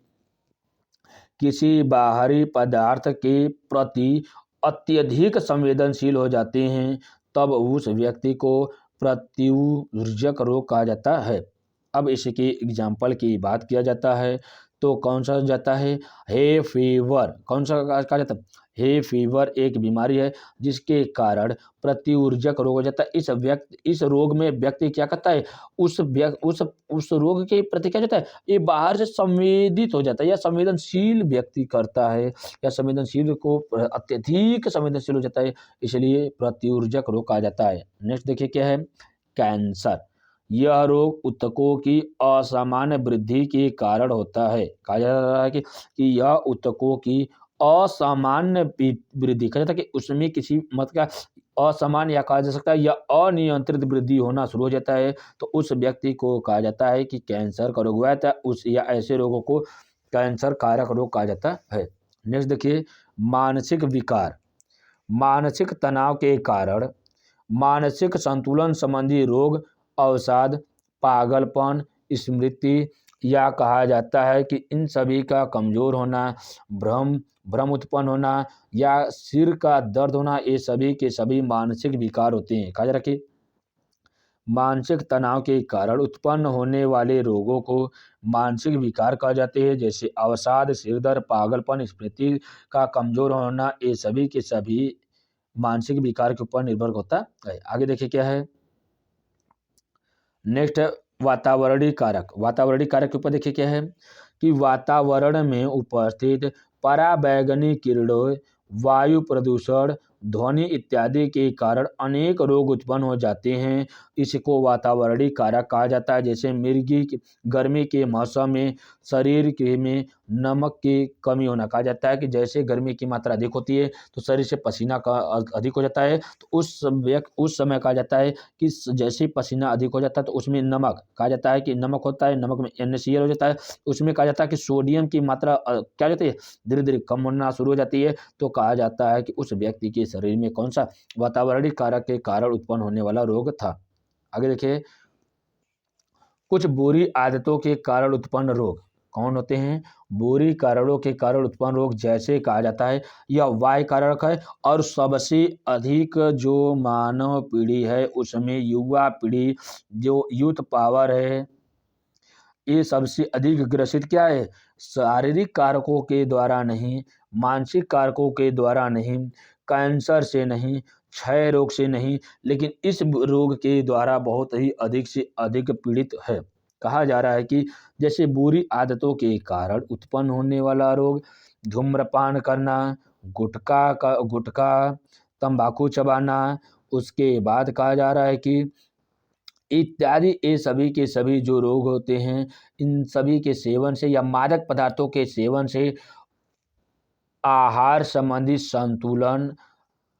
किसी बाहरी पदार्थ के प्रति अत्यधिक संवेदनशील हो जाते हैं तब उस व्यक्ति को प्रत्युर्जक रोग कहा जाता है। अब इसके एग्जाम्पल की बात किया जाता है तो कौन सा जाता है? हे फीवर, कौन सा कहा जाता है? हे फीवर एक बीमारी है जिसके कारण प्रत्युर्जक रोग हो जाता है। इस रोग में व्यक्ति क्या करता है? उस रोग के प्रति क्या जाता है? ये बाहर से संवेदित हो जाता है या संवेदनशील व्यक्ति करता है या संवेदनशील को अत्यधिक संवेदनशील हो जाता है, इसलिए प्रत्युर्जक रोग कहा जाता है। नेक्स्ट देखिए क्या है? कैंसर। यह रोग ऊतकों की असामान्य वृद्धि के कारण होता है। कहा जा रहा है कि यह ऊतकों की असामान्य वृद्धि, कहा जाता है कि उसमें किसी मत का असामान्य या कहा जा सकता है या अनियंत्रित वृद्धि होना शुरू हो जाता है तो उस व्यक्ति को कहा जाता है कि कैंसर का रोग हुआ है। उस या ऐसे रोगों को कैंसर कारक रोग कहा जाता है। नेक्स्ट देखिए, मानसिक विकार। मानसिक तनाव के कारण मानसिक संतुलन संबंधी रोग, अवसाद, पागलपन, स्मृति या कहा जाता है कि इन सभी का कमजोर होना, भ्रम उत्पन्न होना या सिर का दर्द होना, ये सभी के सभी मानसिक विकार होते हैं। कहा जा रहा है कि मानसिक तनाव के कारण उत्पन्न होने वाले रोगों को मानसिक विकार कहा जाते हैं, जैसे अवसाद, सिरदर्द, पागलपन, स्मृति का कमजोर होना, ये सभी के सभी मानसिक विकार के ऊपर निर्भर होता है। आगे देखिए क्या है? नेक्स्ट है वातावरणीय कारक। वातावरणीय कारक के ऊपर देखिए क्या है कि वातावरण में उपस्थित पराबैंगनी किरणों, वायु प्रदूषण, ध्वनि इत्यादि के कारण अनेक रोग उत्पन्न हो जाते हैं। इसको वातावरणीय कारक कहा जाता है। जैसे गर्मी के मौसम में शरीर के में नमक की कमी होना, कहा जाता है कि जैसे गर्मी की मात्रा अधिक होती है तो शरीर से पसीना का अधिक हो जाता है, तो उस समय कहा जाता है कि जैसे ही पसीना अधिक हो जाता है तो उसमें नमक, कहा जाता है कि नमक होता है, नमक में NaCl हो जाता है, उसमें कहा जाता है कि सोडियम की मात्रा क्या जाती है? धीरे धीरे कम होना शुरू हो जाती है। तो कहा जाता है कि उस व्यक्ति के शरीर में कौन सा? वातावरणीय कारक के कारण उत्पन्न होने वाला रोग था। आगे देखिए, कुछ बुरी आदतों के कारण उत्पन्न रोग कौन होते हैं? बुरी कारणों के कारण उत्पन्न रोग, जैसे कहा जाता है यह वाय कारक है और सबसे अधिक जो मानव पीढ़ी है उसमें युवा पीढ़ी, जो यूथ पावर है, ये सबसे अधिक ग्रसित क्या है? शारीरिक कारकों के द्वारा नहीं, मानसिक कारकों के द्वारा नहीं, कैंसर से नहीं, क्षय रोग से नहीं, लेकिन इस रोग के द्वारा बहुत ही अधिक से अधिक पीड़ित है। कहा जा रहा है कि जैसे बुरी आदतों के कारण उत्पन्न होने वाला रोग, धूम्रपान करना, गुटखा, तंबाकू चबाना, उसके बाद कहा जा रहा है कि इत्यादि, ये सभी के सभी जो रोग होते हैं इन सभी के सेवन से या मादक पदार्थों के सेवन से आहार संबंधी संतुलन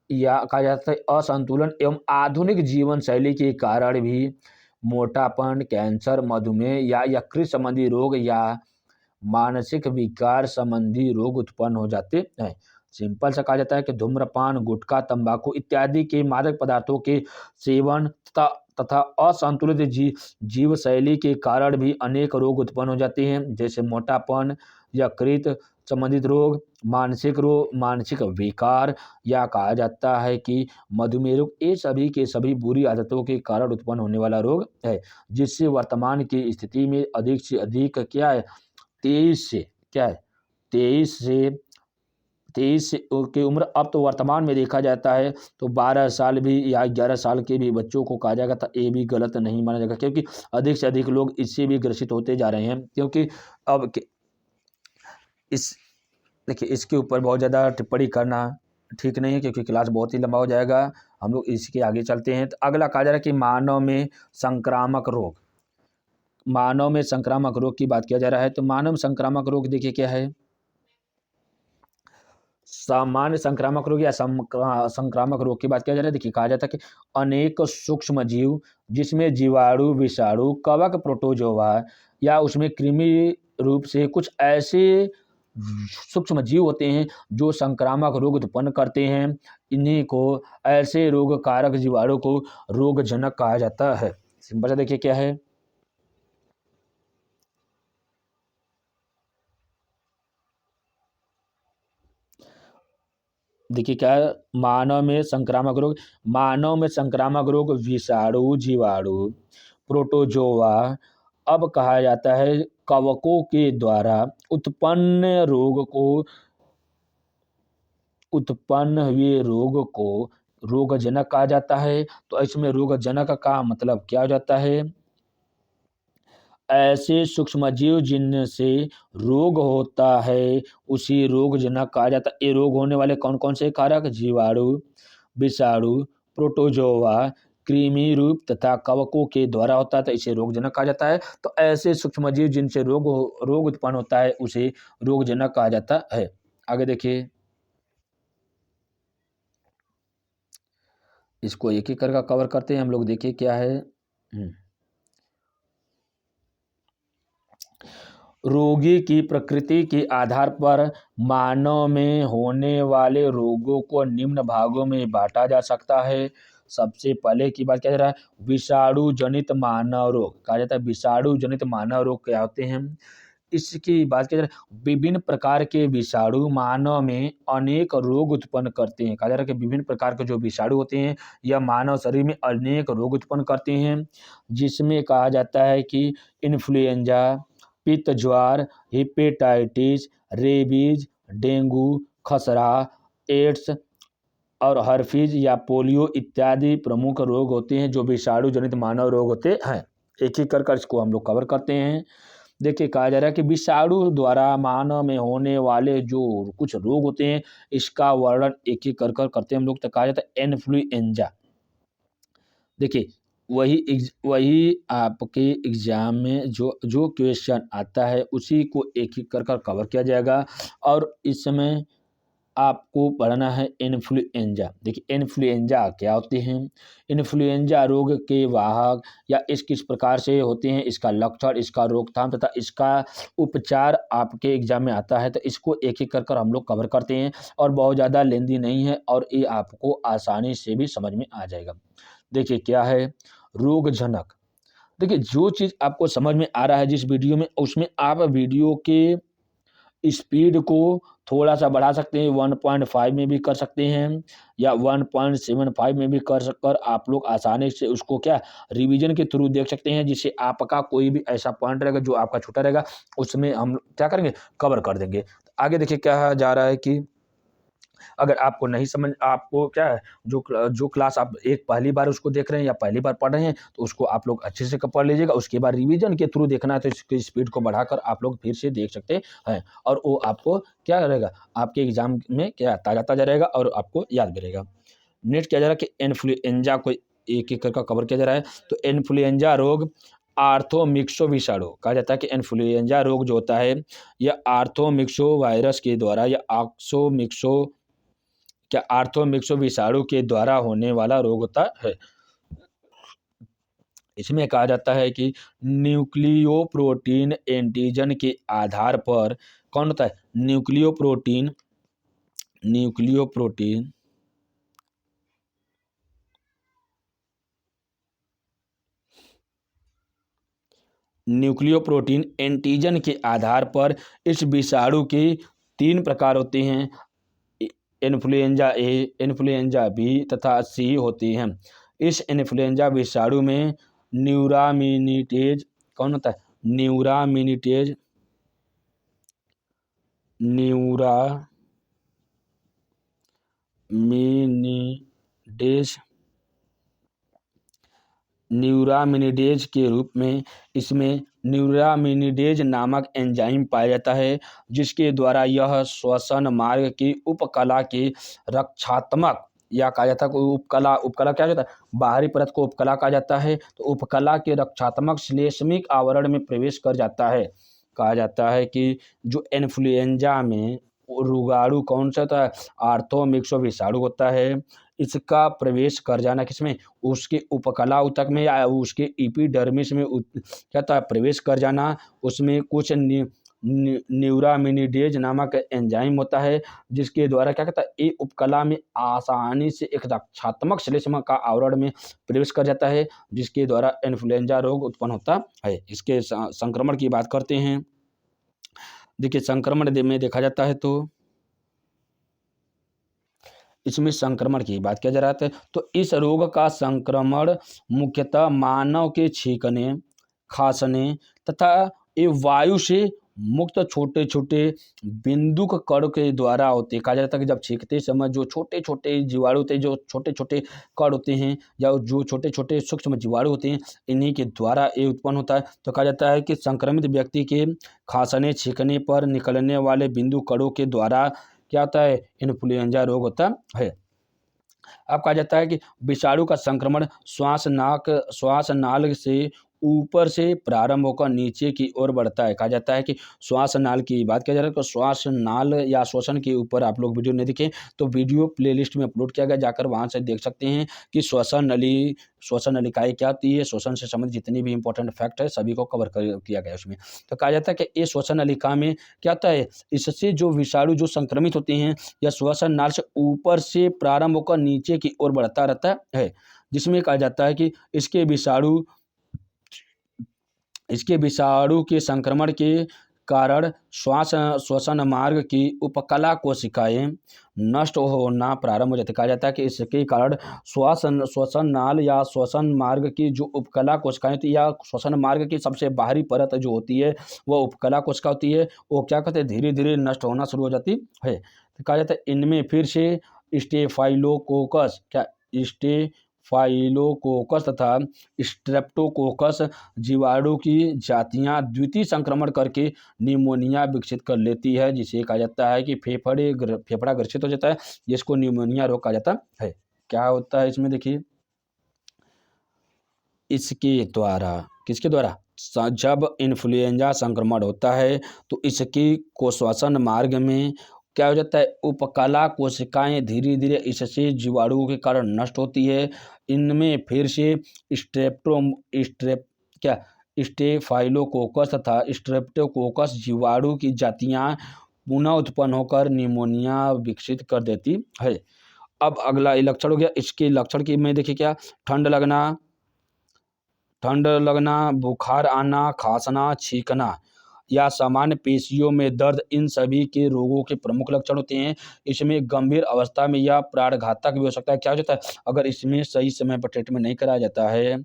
या कहा जाता है असंतुलन एवं आधुनिक जीवन शैली के कारण भी मोटापन, कैंसर, मधुमेह या यकृत संबंधी रोग या मानसिक विकार संबंधी रोग उत्पन्न हो जाते हैं। सिंपल सा कहा जाता है कि धूम्रपान, गुटखा, तंबाकू इत्यादि के मादक पदार्थों के सेवन तथा असंतुलित जीव शैली के कारण भी अनेक रोग उत्पन्न हो जाते हैं, जैसे मोटापन, यकृत संबंधित रोग, मानसिक विकार या कहा जाता है कि मधुमेह रोग, ये सभी के सभी बुरी आदतों के कारण उत्पन्न होने वाला रोग है, जिससे वर्तमान की स्थिति में अधिक से अधिक क्या है? 23 से क्या है? 23 की उम्र, अब तो वर्तमान में देखा जाता है तो 12 साल भी या 11 साल के भी बच्चों को कहा जाएगा तो ये भी गलत नहीं माना जाएगा, क्योंकि अधिक से अधिक लोग इससे भी ग्रसित होते जा रहे हैं। क्योंकि अब इस देखिए इसके ऊपर बहुत ज़्यादा टिप्पणी करना ठीक नहीं है, क्योंकि क्लास बहुत ही लंबा हो जाएगा। हम लोग इसके आगे चलते हैं। तो अगला कहा जा रहा है कि मानव में संक्रामक रोग। मानव में संक्रामक रोग की बात किया जा रहा है। तो मानव संक्रामक रोग देखिए क्या है। सामान्य संक्रामक रोग या संक्रामक रोग की बात किया जा रहा है। देखिए कहा जाता है कि अनेक सूक्ष्म जीव, जिसमें जीवाणु, विषाणु, कवक, प्रोटोजोआ या उसमें कृमि रूप से कुछ ऐसे सूक्ष्म जीव होते हैं जो संक्रामक रोग उत्पन्न करते हैं। इन्हीं को, ऐसे रोग कारक जीवाणु को रोगजनक कहा जाता है। सिंपल सा देखिए क्या है। देखिए क्या है, मानव में संक्रामक रोग। मानव में संक्रामक रोग विषाणु, जीवाणु, प्रोटोजोआ, अब कहा जाता है कवकों के द्वारा उत्पन्न हुए रोग को रोगजनक कहा जाता है। तो इसमें रोगजनक का मतलब क्या हो जाता है। ऐसे सूक्ष्मजीव जिनसे रोग होता है उसी रोगजनक कहा जाता है। ये रोग होने वाले कौन कौन से कारक, जीवाणु, विषाणु, प्रोटोजोआ, कृमि रूप तथा कवकों के द्वारा होता है, तो इसे रोगजनक कहा जाता है। तो ऐसे सूक्ष्मजीव जिनसे रोग उत्पन्न होता है उसे रोगजनक कहा जाता है। आगे देखिए, इसको एक एक करके कवर करते हैं हम लोग। देखिए क्या है। रोगी की प्रकृति के आधार पर मानव में होने वाले रोगों को निम्न भागों में बांटा जा सकता है। सबसे पहले की बात क्या जा रहा है, विषाणु जनित मानव रोग कहा जाता है। विषाणु जनित मानव रोग क्या होते हैं, इसकी बात की जाए, विभिन्न प्रकार के विषाणु मानव में अनेक रोग उत्पन्न करते हैं। कहा जा रहा है कि विभिन्न प्रकार के जो विषाणु होते हैं यह मानव शरीर में अनेक रोग उत्पन्न करते हैं, जिसमें कहा जाता है कि इन्फ्लुएंजा, पित्त ज्वार, हेपेटाइटिस, रेबीज, डेंगू, खसरा, एड्स और हर्पीज या पोलियो इत्यादि प्रमुख रोग होते हैं जो विषाणु जनित मानव रोग होते हैं। एक एक कर इसको हम लोग कवर करते हैं। देखिए कहा जा रहा है कि विषाणु द्वारा मानव में होने वाले जो कुछ रोग होते हैं इसका वर्णन एक एक कर करते हैं हम लोग। तो कहा जाता है इन्फ्लुएंजा। देखिए वही आपके एग्जाम में जो जो क्वेश्चन आता है उसी को एक एक कर कवर किया जाएगा। और इस समय आपको पढ़ना है इन्फ्लुएंजा। देखिए इन्फ्लुएंजा क्या होते हैं। इन्फ्लुएंजा रोग के वाहक या इस किस प्रकार से होते हैं, इसका लक्षण, इसका रोकथाम तथा इसका उपचार आपके एग्जाम में आता है। तो इसको एक एक कर हम लोग कवर करते हैं और बहुत ज़्यादा लेंदी नहीं है और ये आपको आसानी से भी समझ में आ जाएगा। देखिए क्या है रोगजनक। देखिए जो चीज़ आपको समझ में आ रहा है जिस वीडियो में, उसमें आप वीडियो के स्पीड को थोड़ा सा बढ़ा सकते हैं, 1.5 में भी कर सकते हैं या 1.75 में भी कर आप लोग आसानी से उसको क्या रिवीजन के थ्रू देख सकते हैं, जिससे आपका कोई भी ऐसा पॉइंट रहेगा जो आपका छूटा रहेगा उसमें हम क्या करेंगे, कवर कर देंगे। आगे देखिए क्या जा रहा है कि अगर आपको नहीं समझ, आपको क्या है जो क्लास आप एक पहली बार उसको देख रहे हैं या पहली बार पढ़ रहे हैं तो उसको आप लोग अच्छे से पढ़ लीजिएगा। उसके बाद रिवीजन के थ्रू देखना है तो इसकी स्पीड को बढ़ाकर आप लोग फिर से देख सकते हैं और वो आपको क्या रहेगा, आपके एग्जाम में क्या ताज़ा ताज़ा रहेगा और आपको याद भी रहेगा। नेक्स्ट क्या जा रहा है कि इन्फ्लुएंजा को एक एक करके कवर किया जा रहा है। तो इन्फ्लुएंजा रोग आर्थोमिक्सो विषाणु कहा जाता है कि इन्फ्लुएंजा रोग जो होता है यह आर्थोमिक्सो वायरस के द्वारा या आक्सोमिक्सो क्या आर्थोमिक्सो विषाणु के द्वारा होने वाला रोग होता है। इसमें कहा जाता है कि न्यूक्लियोप्रोटीन एंटीजन के आधार पर कौन होता है, न्यूक्लियोप्रोटीन न्यूक्लियोप्रोटीन न्यूक्लियोप्रोटीन एंटीजन के आधार पर इस विषाणु के 3 प्रकार होते हैं, इन्फ्लुएंजा ए, इन्फ्लुएंजा बी तथा सी होती हैं। इस इन्फ्लुएंजा विषाणु में न्यूरामिनिटेज कौन होता है, न्यूरामिनिटेज न्यूरामिनिडेज न्यूरामिनिडेज के रूप में इसमें न्यूरामिनिडेज नामक एंजाइम पाया जाता है, जिसके द्वारा यह श्वसन मार्ग की उपकला के रक्षात्मक या कहा जाता है उपकला क्या जाता है, बाहरी परत को उपकला कहा जाता है। तो उपकला के रक्षात्मक श्लेष्मिक आवरण में प्रवेश कर जाता है। कहा जाता है कि जो इन्फ्लुएंजा में रोगाणु कौन सा होता है, आर्थोमिक्सो विषाणु होता है। इसका प्रवेश कर जाना किसमें, उसके उपकला ऊतक में या उसके एपिडर्मिस में क्या होता है, प्रवेश कर जाना। उसमें कुछ न्यूरामिनिडेज नामक एंजाइम होता है, जिसके द्वारा क्या कहता है, ये उपकला में आसानी से एक रक्षात्मक श्लेष्म का आवरण में प्रवेश कर जाता है, जिसके द्वारा इन्फ्लुएंजा रोग उत्पन्न होता है। इसके संक्रमण की बात करते हैं। देखिए संक्रमण में देखा जाता है तो इसमें संक्रमण की बात किया जा रहा है। तो इस रोग का संक्रमण मुख्यतः मानव के छींकने, खांसने तथा ये वायु से मुक्त छोटे छोटे बिंदुक कण के द्वारा होते। कहा जाता है कि जब छींकते समय जो छोटे छोटे जीवाणु होते हैं, जो छोटे छोटे कण होते हैं या जो छोटे छोटे सूक्ष्म जीवाणु होते हैं, इन्हीं के द्वारा ये उत्पन्न होता है। तो कहा जाता है कि संक्रमित व्यक्ति के खांसने छींकने पर निकलने वाले बिंदु कणों के द्वारा क्या होता है, इन्फ्लुएंजा रोग होता है। अब कहा जाता है कि विषाणु का संक्रमण श्वास नाल से ऊपर से प्रारंभ होकर नीचे की ओर बढ़ता है। कहा जाता है कि श्वास नाल की बात किया जा रहा है तो श्वास नाल या श्वसन के ऊपर आप लोग वीडियो नहीं देखें तो वीडियो प्लेलिस्ट में अपलोड किया गया, जाकर वहां से देख सकते हैं कि श्वसन नलिकाएं क्या होती है, श्वसन से संबंधित जितनी भी इंपॉर्टेंट फैक्ट है सभी को कवर किया गया उसमें। तो कहा जाता है कि ये श्वसन नलिका में क्या होता है, इससे जो विषाणु जो संक्रमित होते हैं या श्वसन नाल से ऊपर से प्रारंभ होकर नीचे की ओर बढ़ता रहता है, जिसमें कहा जाता है कि इसके विषाणु के संक्रमण के कारण श्वसन मार्ग की उपकला कोशिकाएं नष्ट होना प्रारंभ हो जाती है। कहा जाता है कि इसके कारण श्वसन नाल या श्वसन मार्ग की जो उपकला कोशिकाएं होती है या श्वसन मार्ग की सबसे बाहरी परत जो होती है वह उपकला कोशिका होती है, वो क्या कहते हैं, धीरे धीरे नष्ट होना शुरू हो जाती है। तो कहा जाता है इनमें फिर से स्टेफाइलोकोकस तथा स्ट्रेप्टोकोकस जीवाणु की जातियां द्वितीय संक्रमण करके निमोनिया विकसित कर लेती है, जिसे कहा जाता है कि फेफड़ा ग्रसित हो जाता है, जिसको निमोनिया रोग कहा जाता है। क्या होता है इसमें देखिए, किसके द्वारा जब इन्फ्लुएंजा संक्रमण होता है तो इसकी श्वसन मार्ग में क्या हो जाता है, उपकला कोशिकाएं धीरे धीरे इससे जीवाणुओं के कारण नष्ट होती है। इनमें फिर से स्टेफाइलोकोकस तथा स्ट्रेप्टोकोकस जीवाणु की जातियां पुनः उत्पन्न होकर निमोनिया विकसित कर देती है। अब अगला लक्षण हो गया, इसके लक्षण की में देखिए क्या, ठंड लगना, बुखार आना, खांसना, छींकना या सामान्य पेशियों में दर्द, इन सभी के रोगों के प्रमुख लक्षण होते हैं। इसमें गंभीर अवस्था में यह प्राणघातक भी हो सकता है। क्या हो जाता है, अगर इसमें सही समय पर ट्रीटमेंट नहीं कराया जाता है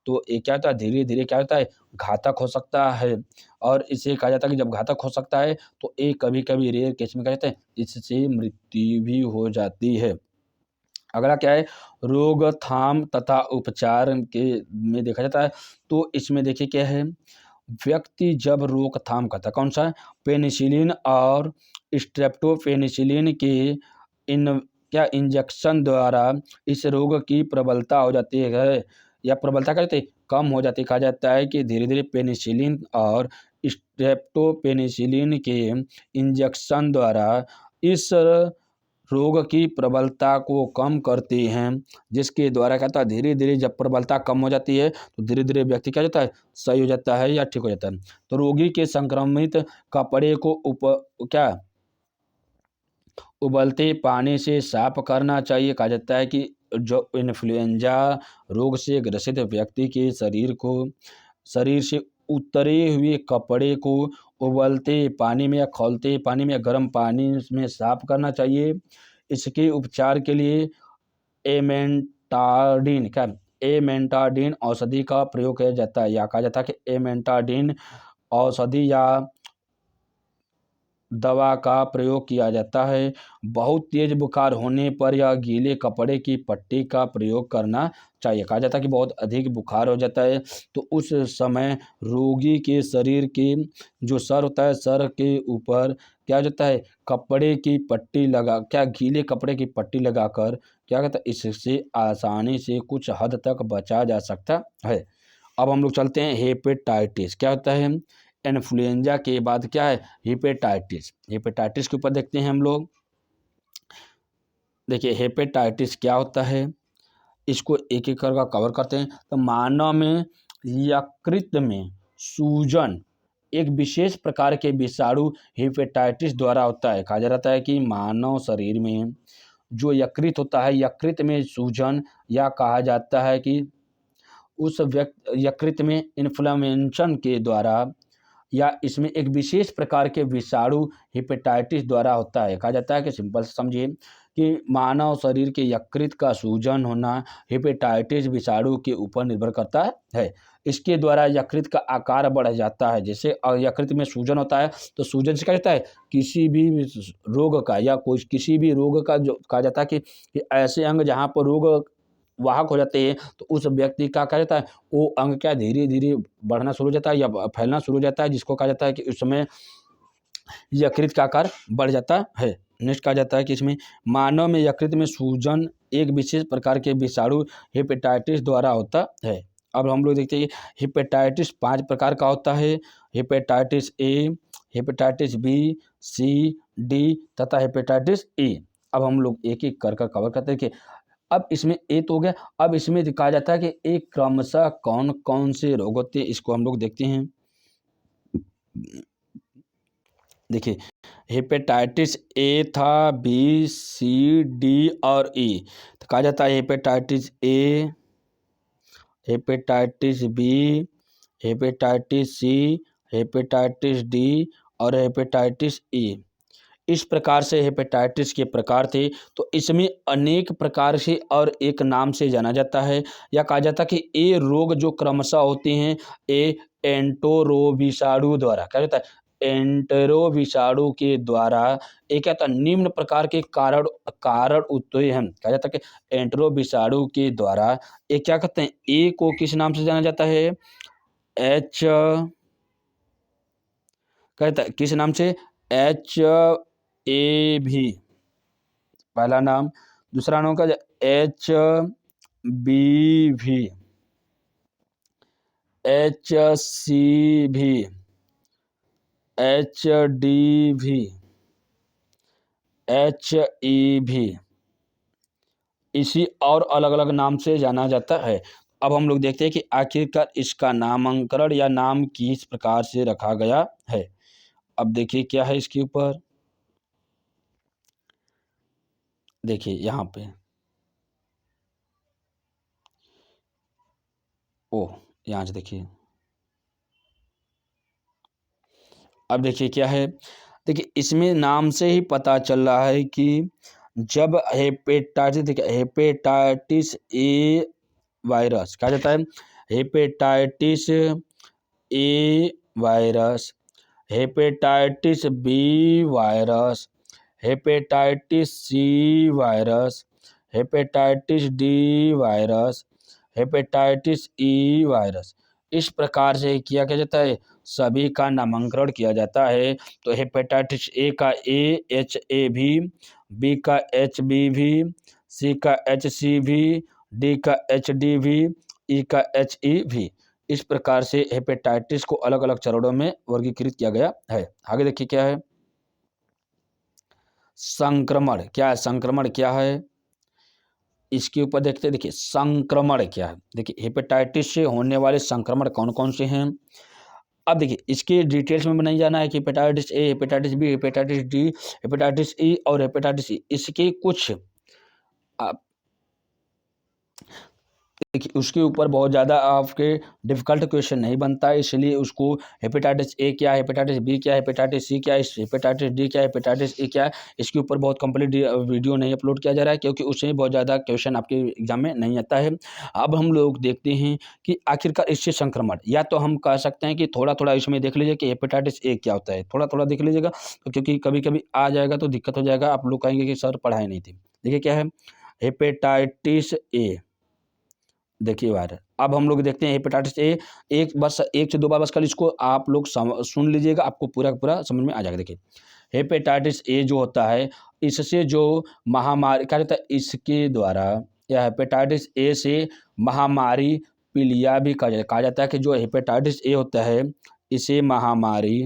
तो ये क्या होता है, धीरे धीरे क्या होता है, घातक हो सकता है। और इसे कहा जाता है कि जब घातक हो सकता है तो ये कभी कभी रेयर केस में कहा जाता है इससे मृत्यु भी हो जाती है। अगला क्या है, रोकथाम तथा उपचार के में देखा जाता है तो इसमें देखिए क्या है, व्यक्ति जब रोकथाम करता है, कौन सा, पेनिसिलिन और स्ट्रेप्टोपेनिसिलिन के इंजेक्शन द्वारा इस रोग की प्रबलता हो जाती है या प्रबलता क्या होती है, कम हो जाती है। कहा जाता है कि धीरे धीरे पेनिसिलिन और स्ट्रेप्टोपेनिसिलिन के इंजेक्शन द्वारा इस रोग की प्रबलता को कम करते हैं, जिसके द्वारा क्या होता है, धीरे धीरे जब प्रबलता कम हो जाती है तो धीरे धीरे व्यक्ति क्या होता है, सही हो जाता है या ठीक हो जाता है। तो रोगी के संक्रमित कपड़े को उबलते पानी से साफ करना चाहिए। कहा जाता है कि जो इन्फ्लुएंजा रोग से ग्रसित व्यक्ति के शरीर से उतरे हुए कपड़े को उबलते पानी में या खौलते पानी में या गर्म पानी में साफ करना चाहिए। इसके उपचार के लिए एमेंटाडिन औषधि का प्रयोग किया जाता है, या कहा जाता है कि एमेंटाडिन औषधि या दवा का प्रयोग किया जाता है। बहुत तेज बुखार होने पर या गीले कपड़े की पट्टी का प्रयोग करना चाहिए। कहा जाता है कि बहुत अधिक बुखार हो जाता है तो उस समय रोगी के शरीर के जो सर होता है, सर के ऊपर क्या हो जाता है, कपड़े की पट्टी लगा, क्या गीले कपड़े की पट्टी लगाकर क्या कहता है, इससे आसानी से कुछ हद तक बचा जा सकता है। अब हम लोग चलते हैं हेपेटाइटिस। क्या होता है, इन्फ्लुएंजा के बाद क्या है, हेपेटाइटिस। हेपेटाइटिस के ऊपर देखते हैं हम लोग। देखिए हेपेटाइटिस क्या होता है, इसको एक एक करके कवर करते हैं। तो मानव में यकृत में सूजन एक विशेष प्रकार के विषाणु हेपेटाइटिस द्वारा होता है। कहा जाता है कि मानव शरीर में जो यकृत होता है, यकृत में सूजन, या कहा जाता है कि उस यकृत में इन्फ्लेमेशन के द्वारा या इसमें एक विशेष प्रकार के विषाणु हेपेटाइटिस द्वारा होता है। कहा जाता है कि सिंपल से समझिए कि मानव शरीर के यकृत का सूजन होना हेपेटाइटिस विषाणु के ऊपर निर्भर करता है। इसके द्वारा यकृत का आकार बढ़ जाता है। जैसे यकृत में सूजन होता है तो सूजन से क्या जाता है, किसी भी रोग का या कोई किसी भी रोग का जो कहा जाता है कि ऐसे अंग जहाँ पर रोग वाहक हो जाते हैं तो उस व्यक्ति का कहा जाता है वो अंग क्या धीरे धीरे बढ़ना शुरू हो जाता है या फैलना शुरू हो जाता है, जिसको कहा जाता है कि उस समय यकृत का आकार बढ़ जाता है। नेक्स्ट कहा जाता है कि इसमें मानव में यकृत में सूजन एक विशेष प्रकार के विषाणु हेपेटाइटिस द्वारा होता है। अब हम लोग देखते हैं हेपेटाइटिस 5 प्रकार का होता है। Hepatitis A, hepatitis B, C, D तथा हेपेटाइटिस ई। अब हम लोग एक एक कर कवर करते हैं कि अब इसमें ए तो हो गया, अब इसमें कहा जाता है कि एक क्रमशः कौन कौन से रोग होते हैं, इसको हम लोग देखते हैं। देखिए हेपेटाइटिस ए था, बी, सी, डी और ई। तो कहा जाता है hepatitis A, hepatitis B, hepatitis C, hepatitis D और हेपेटाइटिस ई। इस प्रकार से हेपेटाइटिस के प्रकार थे। तो इसमें अनेक प्रकार से और एक नाम से जाना जाता है, या कहा जाता है कि ये रोग जो क्रमशः होते हैं ये एंटेरो विषाणु द्वारा, क्या जाता है, एंटेरो विषाणु के द्वारा एक क्या था, निम्न प्रकार के कारण उत्पन्न हैं। कहा जाता है कि एंटेरो विषाणु के द्वारा ये क्या कहते हैं, ए को किस नाम से जाना जाता है, एच, कहता है किस नाम से, एच ए भी पहला नाम, दूसरा नाम का एच बी भी, एच सी भी, एच डी भी, एच ई भी, इसी और अलग अलग नाम से जाना जाता है। अब हम लोग देखते हैं कि आखिरकार इसका नामकरण या नाम किस प्रकार से रखा गया है। अब देखिए क्या है इसके ऊपर, देखिए यहाँ पे, ओह यहाँ से देखिए, अब देखिए क्या है, देखिए इसमें नाम से ही पता चल रहा है कि जब हेपेटाइटिस, देखिए हेपेटाइटिस ए वायरस कहा जाता है, hepatitis A virus, hepatitis B virus, hepatitis C virus, hepatitis D virus, hepatitis E virus, इस प्रकार से किया क्या जाता है, सभी का नामकरण किया जाता है। तो हेपेटाइटिस ए का ए, एच ए भी, बी का एच बी भी, सी का एच सी भी, डी का एच डी भी, ई का एच ई भी। इस प्रकार से हेपेटाइटिस को अलग अलग चरणों में वर्गीकृत किया गया है। आगे देखिए क्या है, संक्रमण क्या है, संक्रमण क्या है, इसके ऊपर देखते हैं। देखिए संक्रमण क्या है, देखिए हेपेटाइटिस से होने वाले संक्रमण कौन कौन से हैं। अब देखिए इसके डिटेल्स में नहीं जाना है कि hepatitis A, hepatitis B, hepatitis D, hepatitis E और हेपेटाइटिस ई, इसके कुछ देखिए उसके ऊपर बहुत ज़्यादा आपके डिफ़िकल्ट क्वेश्चन नहीं बनता है, इसलिए उसको हेपेटाइटिस ए क्या है, हेपेटाइटिस बी क्या है, हेपेटाइटिस सी क्या है, हेपेटाइटिस डी क्या है, हेपेटाइटिस ए क्या है, इसके ऊपर बहुत कंप्लीट वीडियो नहीं अपलोड किया जा रहा है, क्योंकि उसमें बहुत ज़्यादा क्वेश्चन आपके एग्जाम में नहीं आता है। अब हम लोग देखते हैं कि आखिरकार इससे संक्रमण, या तो हम कह सकते हैं कि थोड़ा थोड़ा इसमें देख लीजिए कि हेपेटाइटिस ए क्या होता है, थोड़ा थोड़ा देख लीजिएगा, तो क्योंकि कभी कभी आ जाएगा तो दिक्कत हो जाएगा, आप लोग कहेंगे कि सर पढ़ाई नहीं थी। देखिए क्या है हेपेटाइटिस ए, देखिए बार अब हम लोग देखते हैं हेपेटाइटिस ए, एक बस एक से दो बार बस कल इसको आप लोग सुन लीजिएगा, आपको पूरा का पूरा समझ में आ जाएगा। देखिए हेपेटाइटिस ए जो होता है, इससे जो महामारी क्या होता है, इसके द्वारा या हेपेटाइटिस ए से महामारी पीलिया भी कहा जाता है कि जो हेपेटाइटिस ए होता है इसे महामारी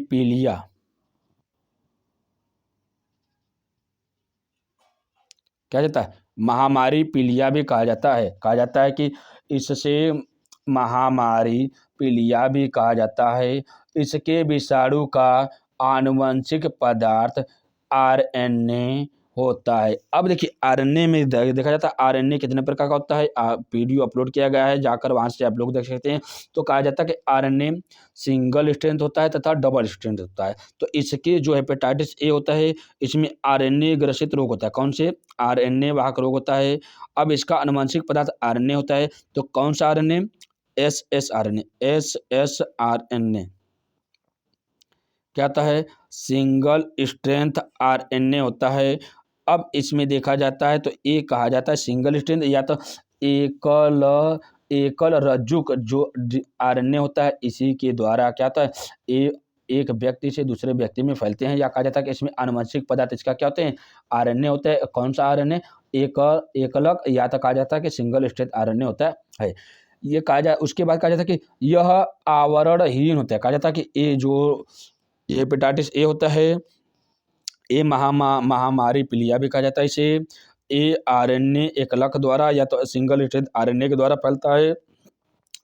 पीलिया क्या जाता है, महामारी पीलिया भी कहा जाता है कि इससे महामारी पीलिया भी कहा जाता है। इसके विषाणु का आनुवंशिक पदार्थ आरएनए होता है। अब देखिए आरएनए में देखा जाता है आरएनए कितने प्रकार का होता है, वीडियो अपलोड किया गया है, जाकर वहाँ से आप लोग देख सकते हैं। तो कहा जाता है कि आरएनए सिंगल स्ट्रेंथ होता है तथा डबल स्ट्रेंथ होता है। तो इसके जो हेपेटाइटिस ए होता है इसमें आरएनए ग्रसित रोग होता है, कौन से, आरएनए वाहक रोग होता है। अब इसका आनुवंशिक पदार्थ आरएनए होता है, तो कौन सा RNA, S S R N A क्या होता है, सिंगल स्ट्रेंथ आरएनए होता है। अब इसमें देखा जाता है तो ये कहा जाता है सिंगल स्ट्रेंथ, या तो एकल एकल रज्जुक जो आरएनए होता है इसी के द्वारा क्या होता है, ये एक व्यक्ति से दूसरे व्यक्ति में फैलते हैं, या कहा जाता है कि इसमें आनुवंशिक पदार्थ इसका क्या होते हैं, आरएनए होता है। कौन सा आरएनए, एकलक, या तो कहा जाता है कि सिंगल स्ट्रेंथ आरएनए होता है। ये कहा जाए, उसके बाद कहा जाता है कि यह आवरणहीन होता है। कहा जाता है कि ये जो हेपेटाइटिस ए होता है, ए महामारी पीलिया भी कहा जाता है इसे, ए आरएनए एकलक द्वारा या तो सिंगल स्ट्रेंथ आरएनए के द्वारा फैलता है।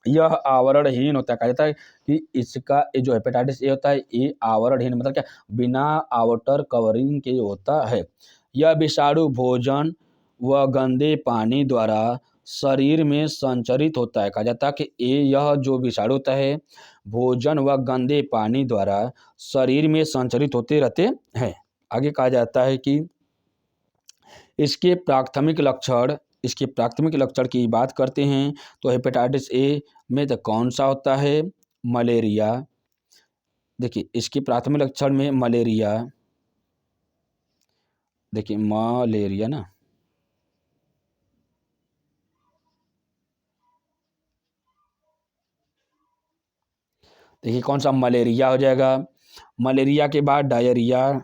यह आवरणहीन होता है। कहा जाता है कि इसका ये जो हेपेटाइटिस ए होता है ये आवरणहीन मतलब क्या, बिना आउटर कवरिंग के होता है। यह विषाणु भोजन व गंदे पानी द्वारा शरीर में संचरित होता है। कहा जाता है कि यह जो विषाणु होता है भोजन व गंदे पानी द्वारा शरीर में संचरित होते रहते हैं। आगे कहा जाता है कि इसके प्राथमिक लक्षण की बात करते हैं तो हेपेटाइटिस ए में तो कौन सा होता है, मलेरिया। देखिए इसके प्राथमिक लक्षण में मलेरिया, देखिए मलेरिया ना, देखिए कौन सा, मलेरिया हो जाएगा। मलेरिया के बाद डायरिया,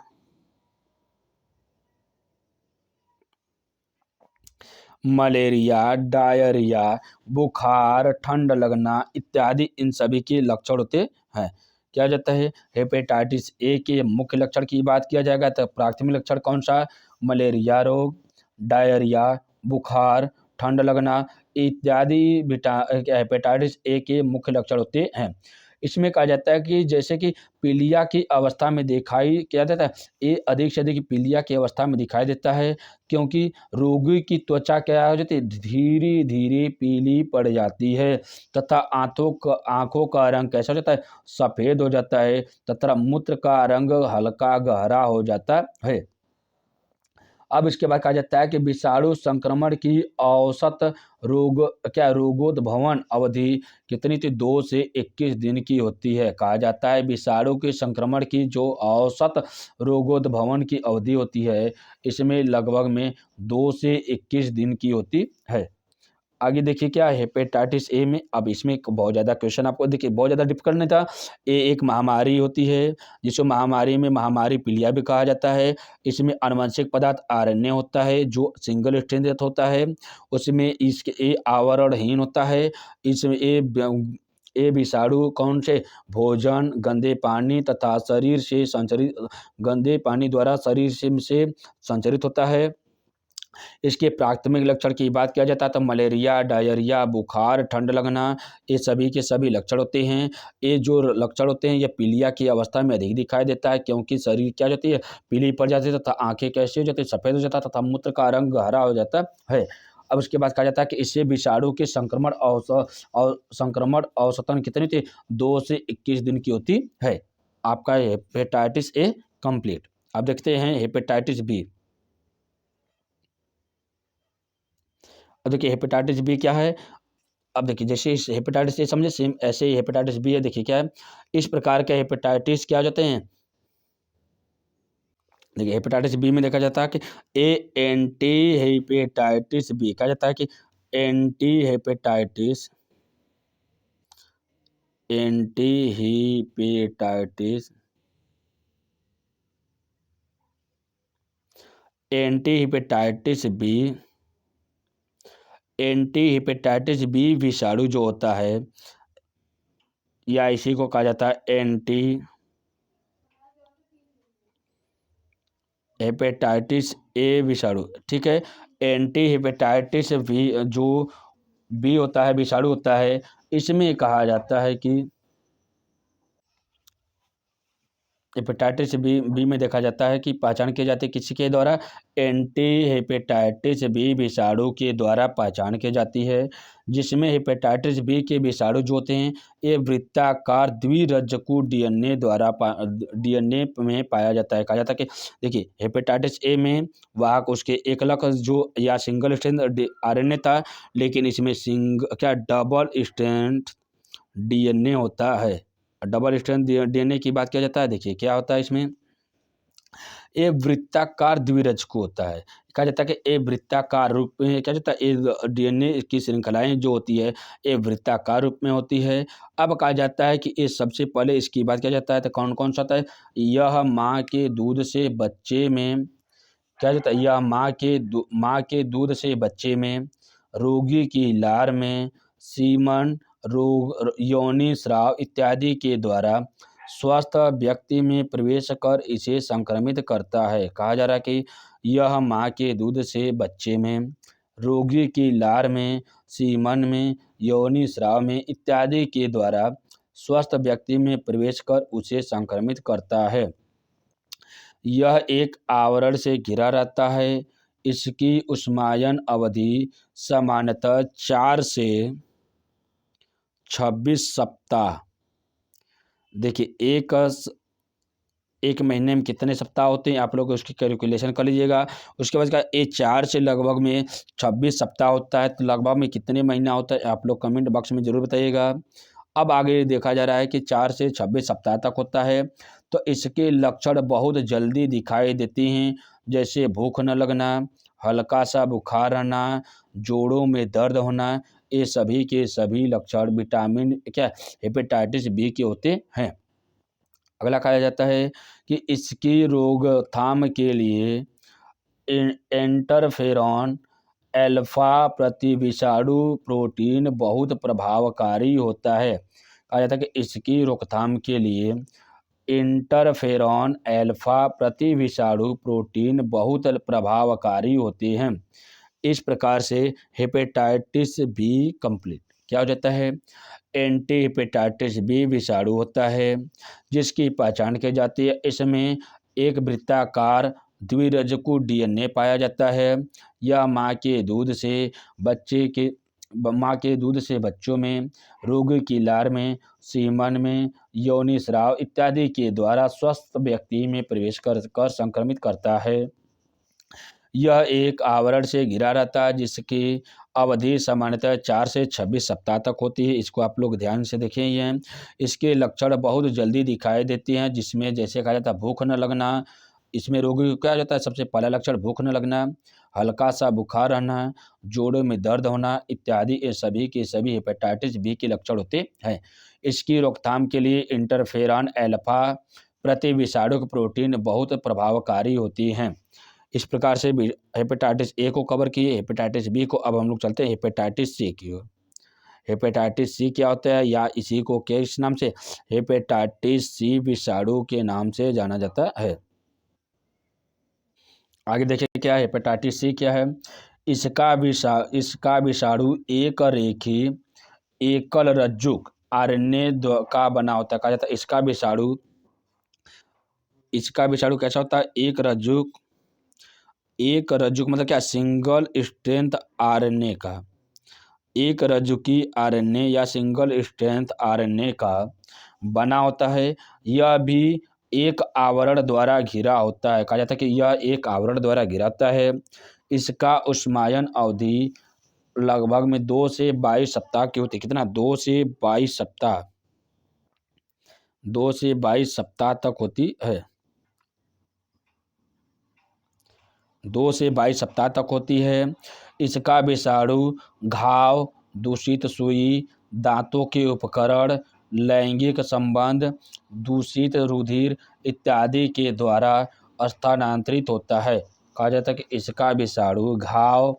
मलेरिया, डायरिया, बुखार, ठंड लगना इत्यादि इन सभी के लक्षण होते हैं। क्या जाता है, हेपेटाइटिस ए के मुख्य लक्षण की बात किया जाएगा तो प्राथमिक लक्षण कौन सा, मलेरिया रोग, डायरिया, बुखार, ठंड लगना इत्यादि हेपेटाइटिस ए के मुख्य लक्षण होते हैं। इसमें कहा जाता है कि जैसे कि पीलिया की अवस्था में दिखाई क्या देता है, ये अधिक से अधिक पीलिया की अवस्था में दिखाई देता है, क्योंकि रोगी की त्वचा क्या हो जाती है, धीरे धीरे पीली पड़ जाती है तथा आंखों का रंग कैसा हो जाता है, सफ़ेद हो जाता है तथा मूत्र का रंग हल्का गहरा हो जाता है। अब इसके बाद कहा जाता है कि विषाणु संक्रमण की औसत रोगोद्भवन अवधि कितनी थी, 2 से 21 दिन की होती है। कहा जाता है विषाणु के संक्रमण की जो औसत रोगोद्भवन की अवधि होती है इसमें लगभग में 2 से 21 दिन की होती है। आगे देखिए क्या हेपेटाइटिस ए में, अब इसमें बहुत ज़्यादा क्वेश्चन आपको देखिए बहुत ज़्यादा डिफिकल्ट नहीं था। ये एक महामारी होती है जिसको महामारी में महामारी पीलिया भी कहा जाता है। इसमें आनुवंशिक पदार्थ आरएनए होता है जो सिंगल स्ट्रेंथ होता है। उसमें इसके ए आवरणहीन होता है। इसमें ए विषाणु कौन से, भोजन, गंदे पानी तथा शरीर से संचरित, गंदे पानी द्वारा शरीर से संचरित होता है। इसके प्राथमिक लक्षण की बात किया जाता है तो मलेरिया, डायरिया, बुखार, ठंड लगना, ये सभी के सभी लक्षण होते हैं। ये जो लक्षण होते हैं ये पीलिया की अवस्था में अधिक दिखाई देता है, क्योंकि शरीर क्या हो जाती है, पीली पड़ जाती है तथा आंखें कैसी हो जाती है, सफ़ेद हो जाता है तथा मूत्र का रंग हरा हो जाता है। अब उसके बाद कहा जाता है कि इससे विषाणु के संक्रमण औसतन कितनी थी, 2 से 21 दिन की होती है। आपका हेपेटाइटिस ए कंप्लीट। अब देखते हैं हेपेटाइटिस बी। अब देखिए हेपेटाइटिस बी क्या है। अब देखिए जैसे इस हेपेटाइटिस ए समझे, सेम ऐसे ही हेपेटाइटिस बी है। देखिए क्या है, इस प्रकार के हेपेटाइटिस क्या हो जाते हैं। देखिए हेपेटाइटिस बी में देखा जाता है कि एंटी हेपेटाइटिस बी कहा जाता है कि anti hepatitis anti hepatitis anti hepatitis B anti hepatitis B विषाणु जो होता है, या इसी को कहा जाता है एंटी हेपेटाइटिस ए विषाणु। ठीक है, एंटी हेपेटाइटिस बी जो बी होता है, विषाणु होता है, इसमें कहा जाता है कि हेपेटाइटिस बी में देखा जाता है कि पहचान की जाती है किसी के द्वारा, एंटी हेपेटाइटिस बी विषाणु के द्वारा पहचान की जाती है, जिसमें हेपेटाइटिस बी के विषाणु जो होते हैं ये वृत्ताकार द्विरज्जकु डीएनए में पाया जाता है। कहा जाता है कि देखिए हेपेटाइटिस ए में वाहक उसके एकलक जो या सिंगल स्ट्रैंड आरएनए था, लेकिन इसमें डबल स्ट्रैंड डीएनए होता है। डबल स्ट्रैंड डीएनए की बात किया जाता है। देखिए क्या होता है इसमें, ये वृत्ताकार द्विरज्जकु होता है। कहा जाता है कि ये वृत्ताकार रूप में क्या जाता है, ये डीएनए की श्रृंखलाएं जो होती है ये वृत्ताकार रूप में होती है। अब कहा जाता है कि ये सबसे पहले इसकी बात किया जाता है तो कौन कौन सा होता है, यह माँ के दूध से बच्चे में क्या जाता है, यह माँ के दूध से बच्चे में, रोगी की लार में, सीमन, रोग, योनि स्राव इत्यादि के द्वारा स्वस्थ व्यक्ति में प्रवेश कर इसे संक्रमित करता है। कहा जा रहा है कि यह माँ के दूध से बच्चे में, रोगी की लार में, सीमन में, योनि स्राव में इत्यादि के द्वारा स्वस्थ व्यक्ति में प्रवेश कर उसे संक्रमित करता है। यह एक आवरण से घिरा रहता है। इसकी उष्मायन अवधि सामान्यतः 4 से 26 सप्ताह। देखिए एक महीने में कितने सप्ताह होते हैं, आप लोग उसकी कैलकुलेशन कर लीजिएगा। उसके बाद ये 4 से लगभग में 26 सप्ताह होता है, तो लगभग में कितने महीना होता है आप लोग कमेंट बॉक्स में ज़रूर बताइएगा। अब आगे देखा जा रहा है कि 4 से 26 सप्ताह तक होता है, तो इसके लक्षण बहुत जल्दी दिखाई देती हैं, जैसे भूख न लगना, हल्का सा बुखार रहना, जोड़ों में दर्द होना। ये सभी के सभी लक्षण विटामिन हेपेटाइटिस बी के होते हैं। अगला कहा जाता है कि इसकी रोकथाम के लिए इंटरफेरॉन अल्फा प्रतिविषाणु प्रोटीन बहुत प्रभावकारी होता है। कहा जाता है कि इसकी रोकथाम के लिए इंटरफेरॉन अल्फा प्रतिविषाणु प्रोटीन बहुत प्रभावकारी होते हैं। इस प्रकार से हेपेटाइटिस बी कंप्लीट क्या हो जाता है, एंटी हेपेटाइटिस बी विषाणु होता है, जिसकी पहचान की जाती है। इसमें एक वृत्ताकार द्विरज्जकु डीएनए पाया जाता है। यह माँ के दूध से बच्चों में, रोगी की लार में, सीमन में, योनि स्राव इत्यादि के द्वारा स्वस्थ व्यक्ति में प्रवेश कर संक्रमित करता है। यह एक आवरण से घिरा रहता है, जिसकी अवधि सामान्यतः 4 से 26 सप्ताह तक होती है। इसको आप लोग ध्यान से देखें। ये इसके लक्षण बहुत जल्दी दिखाई देते हैं, जिसमें जैसे कहा जाता है भूख न लगना। इसमें रोगी को क्या जाता है, सबसे पहला लक्षण भूख न लगना, हल्का सा बुखार रहना, जोड़ों में दर्द होना इत्यादि, ये सभी के सभी हेपेटाइटिस बी के लक्षण होते हैं। इसकी रोकथाम के लिए इंटरफेरॉन अल्फा प्रतिविषाणु प्रोटीन बहुत प्रभावकारी होती हैं। इस प्रकार से हेपेटाइटिस ए को कवर किए, हेपेटाइटिस बी को। अब हम लोग चलते हैं हेपेटाइटिस सी की ओर। हेपेटाइटिस सी क्या होता है, या इसी को किस नाम से, हेपेटाइटिस सी विषाणु के नाम से जाना जाता है। आगे देखिए क्या है, हेपेटाइटिस सी क्या है। इसका विषाणु एक रेखी एकल रज्जुक आरएनए का बना होता है। कहा जाता है इसका विषाणु कैसा होता है, एक रज्जुक मतलब क्या, सिंगल स्ट्रेंथ आरएनए का, एक रज्जुकी आरएनए या सिंगल स्ट्रेंथ आरएनए का बना होता है। यह भी एक आवरण द्वारा घिरा होता है। कहा जाता है कि यह एक आवरण द्वारा घिरा होता है। इसका उष्मायन अवधि लगभग में 2 से 22 सप्ताह की होती है। कितना, 2 से 22 सप्ताह, 2 से 22 सप्ताह तक होती है। 2 से 22 सप्ताह तक होती है। इसका विषाणु घाव, दूषित सुई, दांतों के उपकरण, लैंगिक संबंध, दूषित रुधिर इत्यादि के द्वारा स्थानांतरित होता है। कहा जाता है कि इसका विषाणु घाव,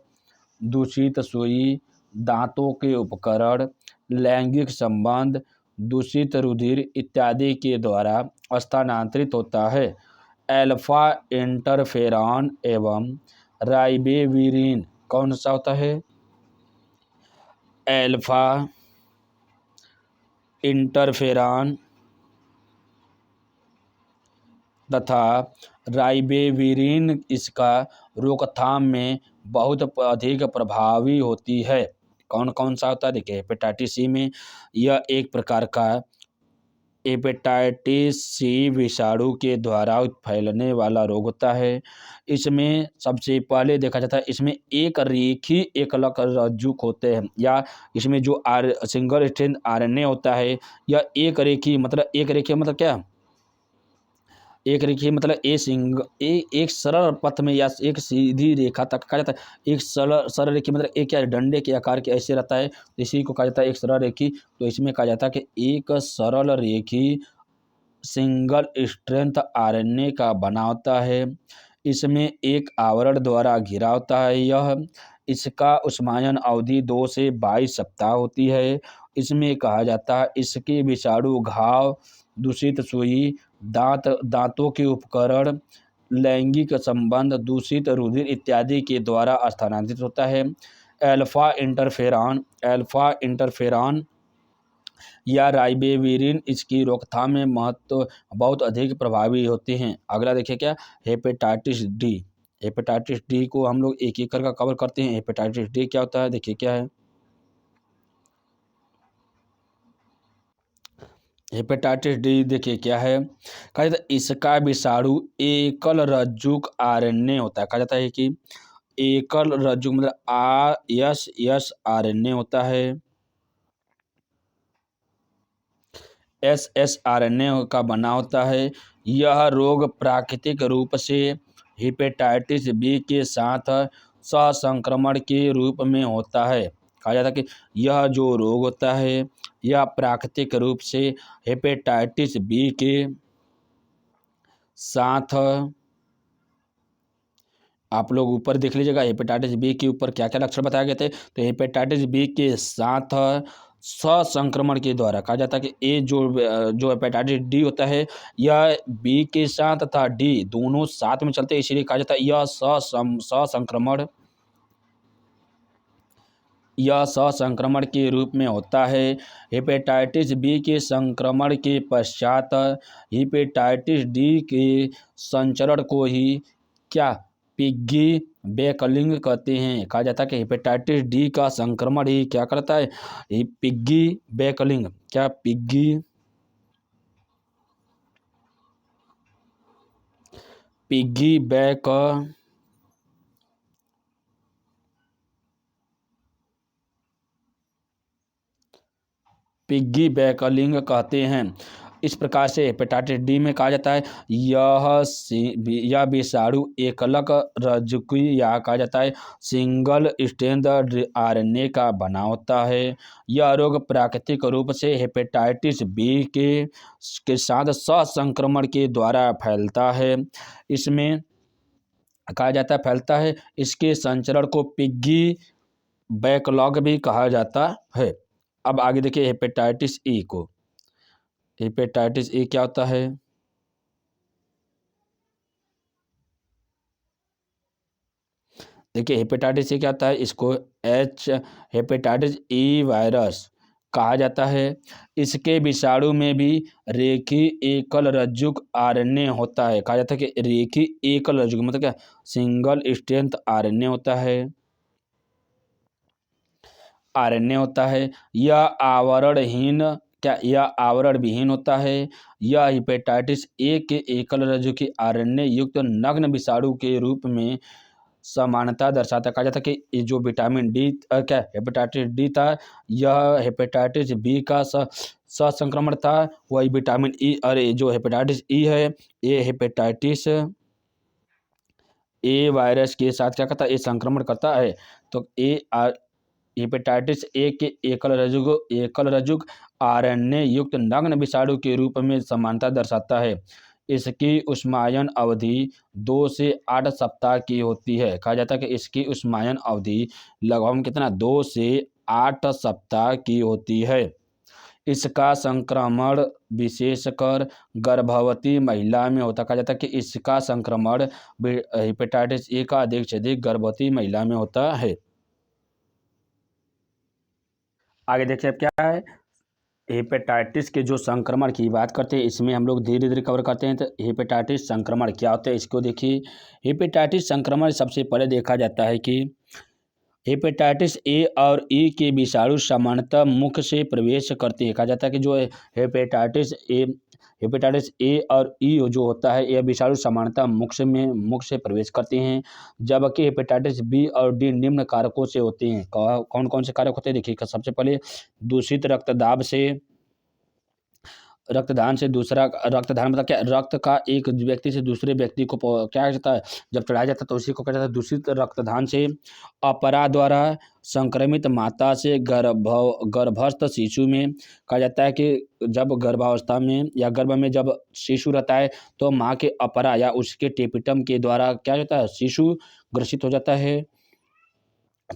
दूषित सुई, दांतों के उपकरण, लैंगिक संबंध, दूषित रुधिर इत्यादि के द्वारा स्थानांतरित होता है। अल्फा इंटरफेरॉन एवं राइबोविरिन कौन सा होता है, अल्फा इंटरफेरॉन तथा राइबोविरिन इसका रोकथाम में बहुत अधिक प्रभावी होती है। कौन कौन सा होता है, देखिए हेपेटाइटिस सी में यह एक प्रकार का हेपेटाइटिस सी विषाणु के द्वारा फैलने वाला रोग होता है। इसमें सबसे पहले देखा जाता है, इसमें एक रेखी एकलक रज्जुक होते हैं, या इसमें जो सिंगल स्ट्रेंथ आरएनए होता है, यह एक रेखी मतलब क्या, एक रेखीय मतलब एक सरल पथ में या एक सीधी रेखा तक कहा जाता है। एक सरल रेखी मतलब एक क्या, डंडे के आकार के ऐसे रहता है, इसी को कहा जाता है एक सरल रेखी। तो इसमें कहा जाता है कि एक सरल रेखी सिंगल स्ट्रेंथ आरएनए का बना होता है। इसमें एक आवरण द्वारा घिरा होता है। इसका उष्मायन अवधि 2 से 22 सप्ताह होती है। इसमें कहा जाता है इसके विषाणु घाव, दूषित सुई, दांतों के उपकरण, लैंगिक संबंध, दूषित रुधिर इत्यादि के द्वारा स्थानांतरित होता है। अल्फा इंटरफेरॉन या राइबोविरिन इसकी रोकथाम में बहुत अधिक प्रभावी होते हैं। अगला देखिए क्या, हेपेटाइटिस डी। हेपेटाइटिस डी को हम लोग एक एक करके कवर करते हैं। हेपेटाइटिस डी क्या होता है, देखिए क्या है, हेपेटाइटिस डी देखिए क्या है। कहा जाता है इसका विषाणु एकल रज्जुक आरएनए होता है। कहा जाता है कि एकल रज्जुक मतलब एस आरएनए होता है, एसआरएनए का बना होता है। यह रोग प्राकृतिक रूप से हेपेटाइटिस बी के साथ सहसंक्रमण के रूप में होता है। कहा जाता है कि यह जो रोग होता है, यह प्राकृतिक रूप से हेपेटाइटिस बी के साथ, आप लोग ऊपर देख लीजिएगा हेपेटाइटिस बी के ऊपर क्या क्या लक्षण बताए गए थे। तो हेपेटाइटिस बी के साथ संक्रमण के द्वारा, कहा जाता है कि ये जो हेपेटाइटिस डी होता है, यह बी के साथ तथा डी दोनों साथ में चलते हैं, इसीलिए कहा जाता है यह ससंक्रमण के रूप में होता है। हेपेटाइटिस बी के संक्रमण के पश्चात हेपेटाइटिस डी के संचरण को ही क्या, पिग्गी बैकलिंग कहते हैं। कहा जाता है कि हेपेटाइटिस डी का संक्रमण ही क्या करता है, ये पिग्गी बैकलिंग, क्या पिग्गी बैक पिग्गी बैकलिंग कहते हैं। इस प्रकार से हेपेटाइटिस डी में कहा जाता है यह विषाणु एकलक रज्जुकी या कहा जाता है सिंगल स्ट्रेंथ आरएनए का बना होता है। यह रोग प्राकृतिक रूप से हेपेटाइटिस बी के साथ सहसंक्रमण के द्वारा फैलता है। इसमें कहा जाता है फैलता है, इसके संचरण को पिग्गी बैकलॉग भी कहा जाता है। अब आगे देखिए हेपेटाइटिस ई को। हेपेटाइटिस ए क्या होता है, देखिए हेपेटाइटिस ए क्या होता है, इसको एच हेपेटाइटिस ई वायरस कहा जाता है। इसके विषाणु में भी रेखी एकल रज्जुक आरएनए होता है। कहा जाता है कि रेखी एकल रज्जुक मतलब क्या, सिंगल स्ट्रेंथ आरएनए होता है, आरएनए होता है। यह आवरणहीन क्या, यह आवरण विहीन होता है। यह हेपेटाइटिस ए के एकल रज्जु की आरएनए युक्त नग्न विषाणु के रूप में समानता दर्शाता है। कहा जाता है कि ये जो विटामिन डी क्या हेपेटाइटिस डी था, यह हेपेटाइटिस बी का संक्रमण था। वही विटामिन ई, अरे जो हेपेटाइटिस ई है, ये हेपेटाइटिस ए वायरस के साथ क्या करता है, ये संक्रमण करता है। तो हेपेटाइटिस ए के एकल रज्जुक आरएनए युक्त नग्न विषाणु के रूप में समानता दर्शाता है। इसकी उष्मायन अवधि 2 से 8 सप्ताह की होती है। कहा जाता है कि इसकी उष्मायन अवधि लगभग कितना, 2 से 8 सप्ताह की होती है। इसका संक्रमण विशेषकर गर्भवती महिला में होता है। कहा जाता है कि इसका संक्रमण हेपेटाइटिस ए का अधिक से अधिक गर्भवती महिला में होता है। आगे देखिए अब क्या है, हेपेटाइटिस के जो संक्रमण की बात करते हैं, इसमें हम लोग धीरे धीरे कवर करते हैं। तो हेपेटाइटिस संक्रमण क्या होता है, इसको देखिए। हेपेटाइटिस संक्रमण सबसे पहले देखा जाता है कि हेपेटाइटिस ए और ई के विषाणु सामान्यतः मुख से प्रवेश करते हैं। कहा जाता है कि जो हेपेटाइटिस ए और ई जो होता है, यह विषाणु सामान्यतः मुख से प्रवेश करते हैं। जबकि हेपेटाइटिस बी और डी निम्न कारकों से होते हैं। कौन कौन से कारक होते हैं, देखिए। सबसे पहले दूषित रक्तदाब से, रक्तदान से, दूसरा रक्तदान मतलब क्या, रक्त का एक व्यक्ति से दूसरे व्यक्ति को क्या जाता है, जब चढ़ाया जाता है तो उसी को क्या जाता है, दूषित रक्तदान से। अपरा द्वारा संक्रमित माता से गर्भस्थ शिशु में। कहा जाता है कि जब गर्भावस्था में या गर्भ में जब शिशु रहता है, तो माँ के अपरा या उसके टेपिटम के द्वारा क्या होता है, शिशु ग्रसित हो जाता है।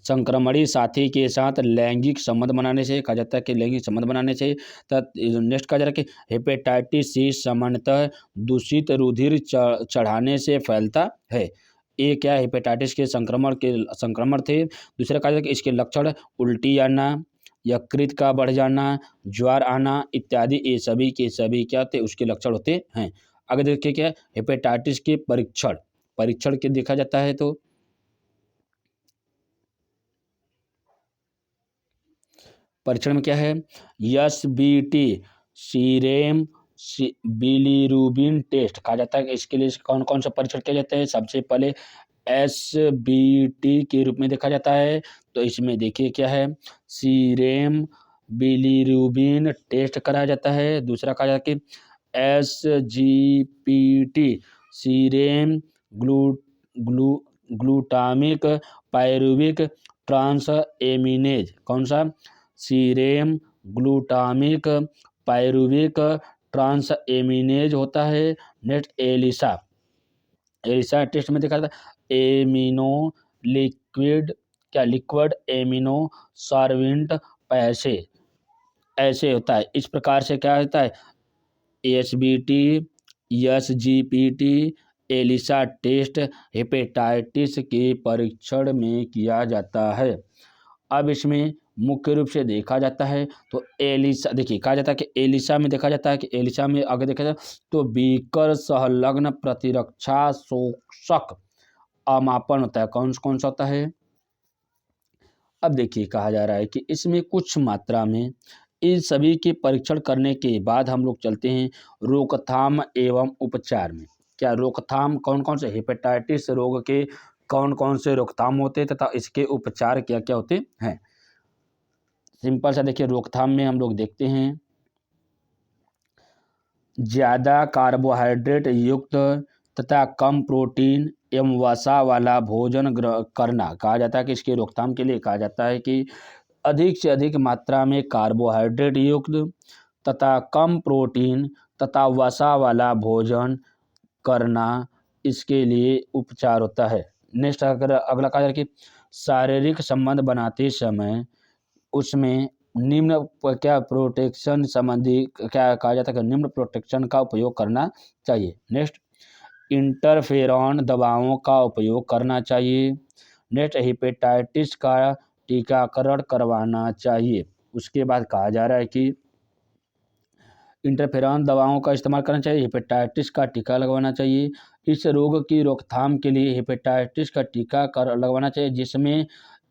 संक्रमणी साथी के साथ लैंगिक संबंध बनाने से। कहा जाता है कि लैंगिक संबंध बनाने से। नेक्स्ट कहा जा रहा है कि हेपेटाइटिस सी सामान्यतः दूषित रुधिर चढ़ाने से फैलता है। ये क्या, हेपेटाइटिस के संक्रमण थे। दूसरा कहा जाता है कि इसके लक्षण उल्टी आना, यकृत का बढ़ जाना, ज्वर आना इत्यादि, ये सभी के सभी क्या होते, उसके लक्षण होते हैं। आगे देखिए क्या, हेपेटाइटिस के परीक्षण के देखा जाता है। तो परीक्षण में क्या है, SBT सीरेम बिलीरुबिन टेस्ट। कहा जाता है कि इसके लिए कौन कौन सा परीक्षण किया जाता है। सबसे पहले SBT के रूप में देखा जाता है। तो इसमें देखिए क्या है, सीरेम बिलीरुबिन टेस्ट कराया जाता है। दूसरा कहा जाता है कि SGPT सीरेम ग्लूटामिक पायरुविक ट्रांस एमिनेज। कौन सा, सीरेम ग्लूटामिक पायरुविक ट्रांस एमिनेज होता है। नेक्स्ट एलिसा टेस्ट में देखा जाता है एमिनो लिक्विड एमिनो सॉल्वेंट पैसे ऐसे होता है। इस प्रकार से क्या होता है, SBT SGPT ELISA test hepatitis के परीक्षण में किया जाता है। अब इसमें मुख्य रूप से देखा जाता है तो एलिसा, देखिए कहा जाता है कि एलिसा में देखा जाता है कि एलिसा में आगे देखा जाए तो बीकर संलग्न प्रतिरक्षा शोषक अमापन होता है। कौन कौन सा होता है। अब देखिए कहा जा रहा है कि इसमें कुछ मात्रा में इन सभी के परीक्षण करने के बाद हम लोग चलते हैं रोकथाम एवं उपचार में। क्या रोकथाम, कौन कौन से हेपेटाइटिस रोग के कौन कौन से रोकथाम होते हैं तथा इसके उपचार क्या क्या होते हैं। सिंपल सा देखिए, रोकथाम में हम लोग देखते हैं ज़्यादा कार्बोहाइड्रेट युक्त तथा कम प्रोटीन एवं वसा वाला भोजन करना। कहा जाता है कि इसके रोकथाम के लिए कहा जाता है कि अधिक से अधिक मात्रा में कार्बोहाइड्रेट युक्त तथा कम प्रोटीन तथा वसा वाला भोजन करना, इसके लिए उपचार होता है। नेक्स्ट अगर अगला कहा जाए कि शारीरिक संबंध बनाते समय उसमें निम्न क्या प्रोटेक्शन संबंधी क्या कहा जाता है कि निम्न प्रोटेक्शन का उपयोग करना चाहिए। नेक्स्ट इंटरफेरॉन दवाओं का उपयोग करना चाहिए। नेक्स्ट, हेपेटाइटिस का टीकाकरण करवाना चाहिए। उसके बाद कहा जा रहा है कि इंटरफेरॉन दवाओं का इस्तेमाल करना चाहिए, हेपेटाइटिस का टीका लगवाना चाहिए। इस रोग की रोकथाम के लिए हेपेटाइटिस का टीका लगवाना चाहिए, जिसमें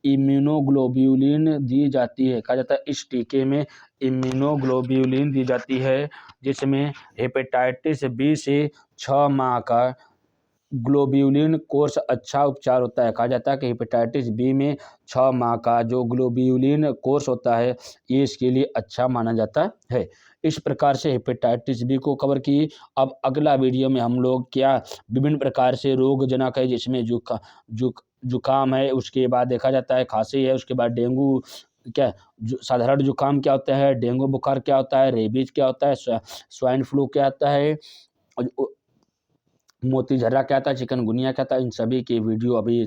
इम्यूनोग्लोब्युलिन दी जाती है। कहा जाता है इस टीके में इम्यूनोग्लोब्युलिन दी जाती है, जिसमें हेपेटाइटिस बी से 6 माह का ग्लोब्युलिन कोर्स अच्छा उपचार होता है। कहा जाता है कि हेपेटाइटिस बी में 6 माह का जो ग्लोब्युलिन कोर्स होता है, ये इसके लिए अच्छा माना जाता है। इस प्रकार से हेपेटाइटिस बी को कवर की। अब अगला वीडियो में हम लोग क्या विभिन्न प्रकार से रोगजनक है, जिसमें जुकाम है, उसके बाद देखा जाता है खांसी है, उसके बाद डेंगू क्या साधारण जुकाम क्या होता है, डेंगू बुखार क्या होता है, रेबीज क्या होता है, स्वाइन फ्लू क्या होता है, मोती झर्रा क्या था, चिकनगुनिया क्या था, इन सभी की वीडियो अभी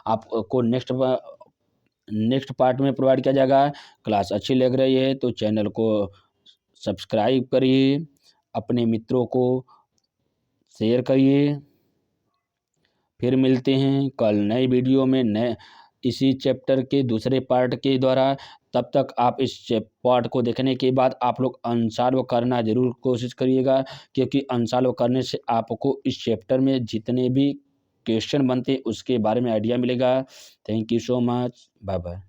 आपको नेक्स्ट पार्ट में प्रोवाइड किया जाएगा। क्लास अच्छी लग रही है तो चैनल को सब्सक्राइब करिए, अपने मित्रों को शेयर करिए। फिर मिलते हैं कल नए वीडियो में नए इसी चैप्टर के दूसरे पार्ट के द्वारा। तब तक आप इस पार्ट को देखने के बाद आप लोग अनसॉल्व करना ज़रूर कोशिश करिएगा, क्योंकि अनसॉल्व करने से आपको इस चैप्टर में जितने भी क्वेश्चन बनते हैं उसके बारे में आइडिया मिलेगा। Thank you so much, bye bye.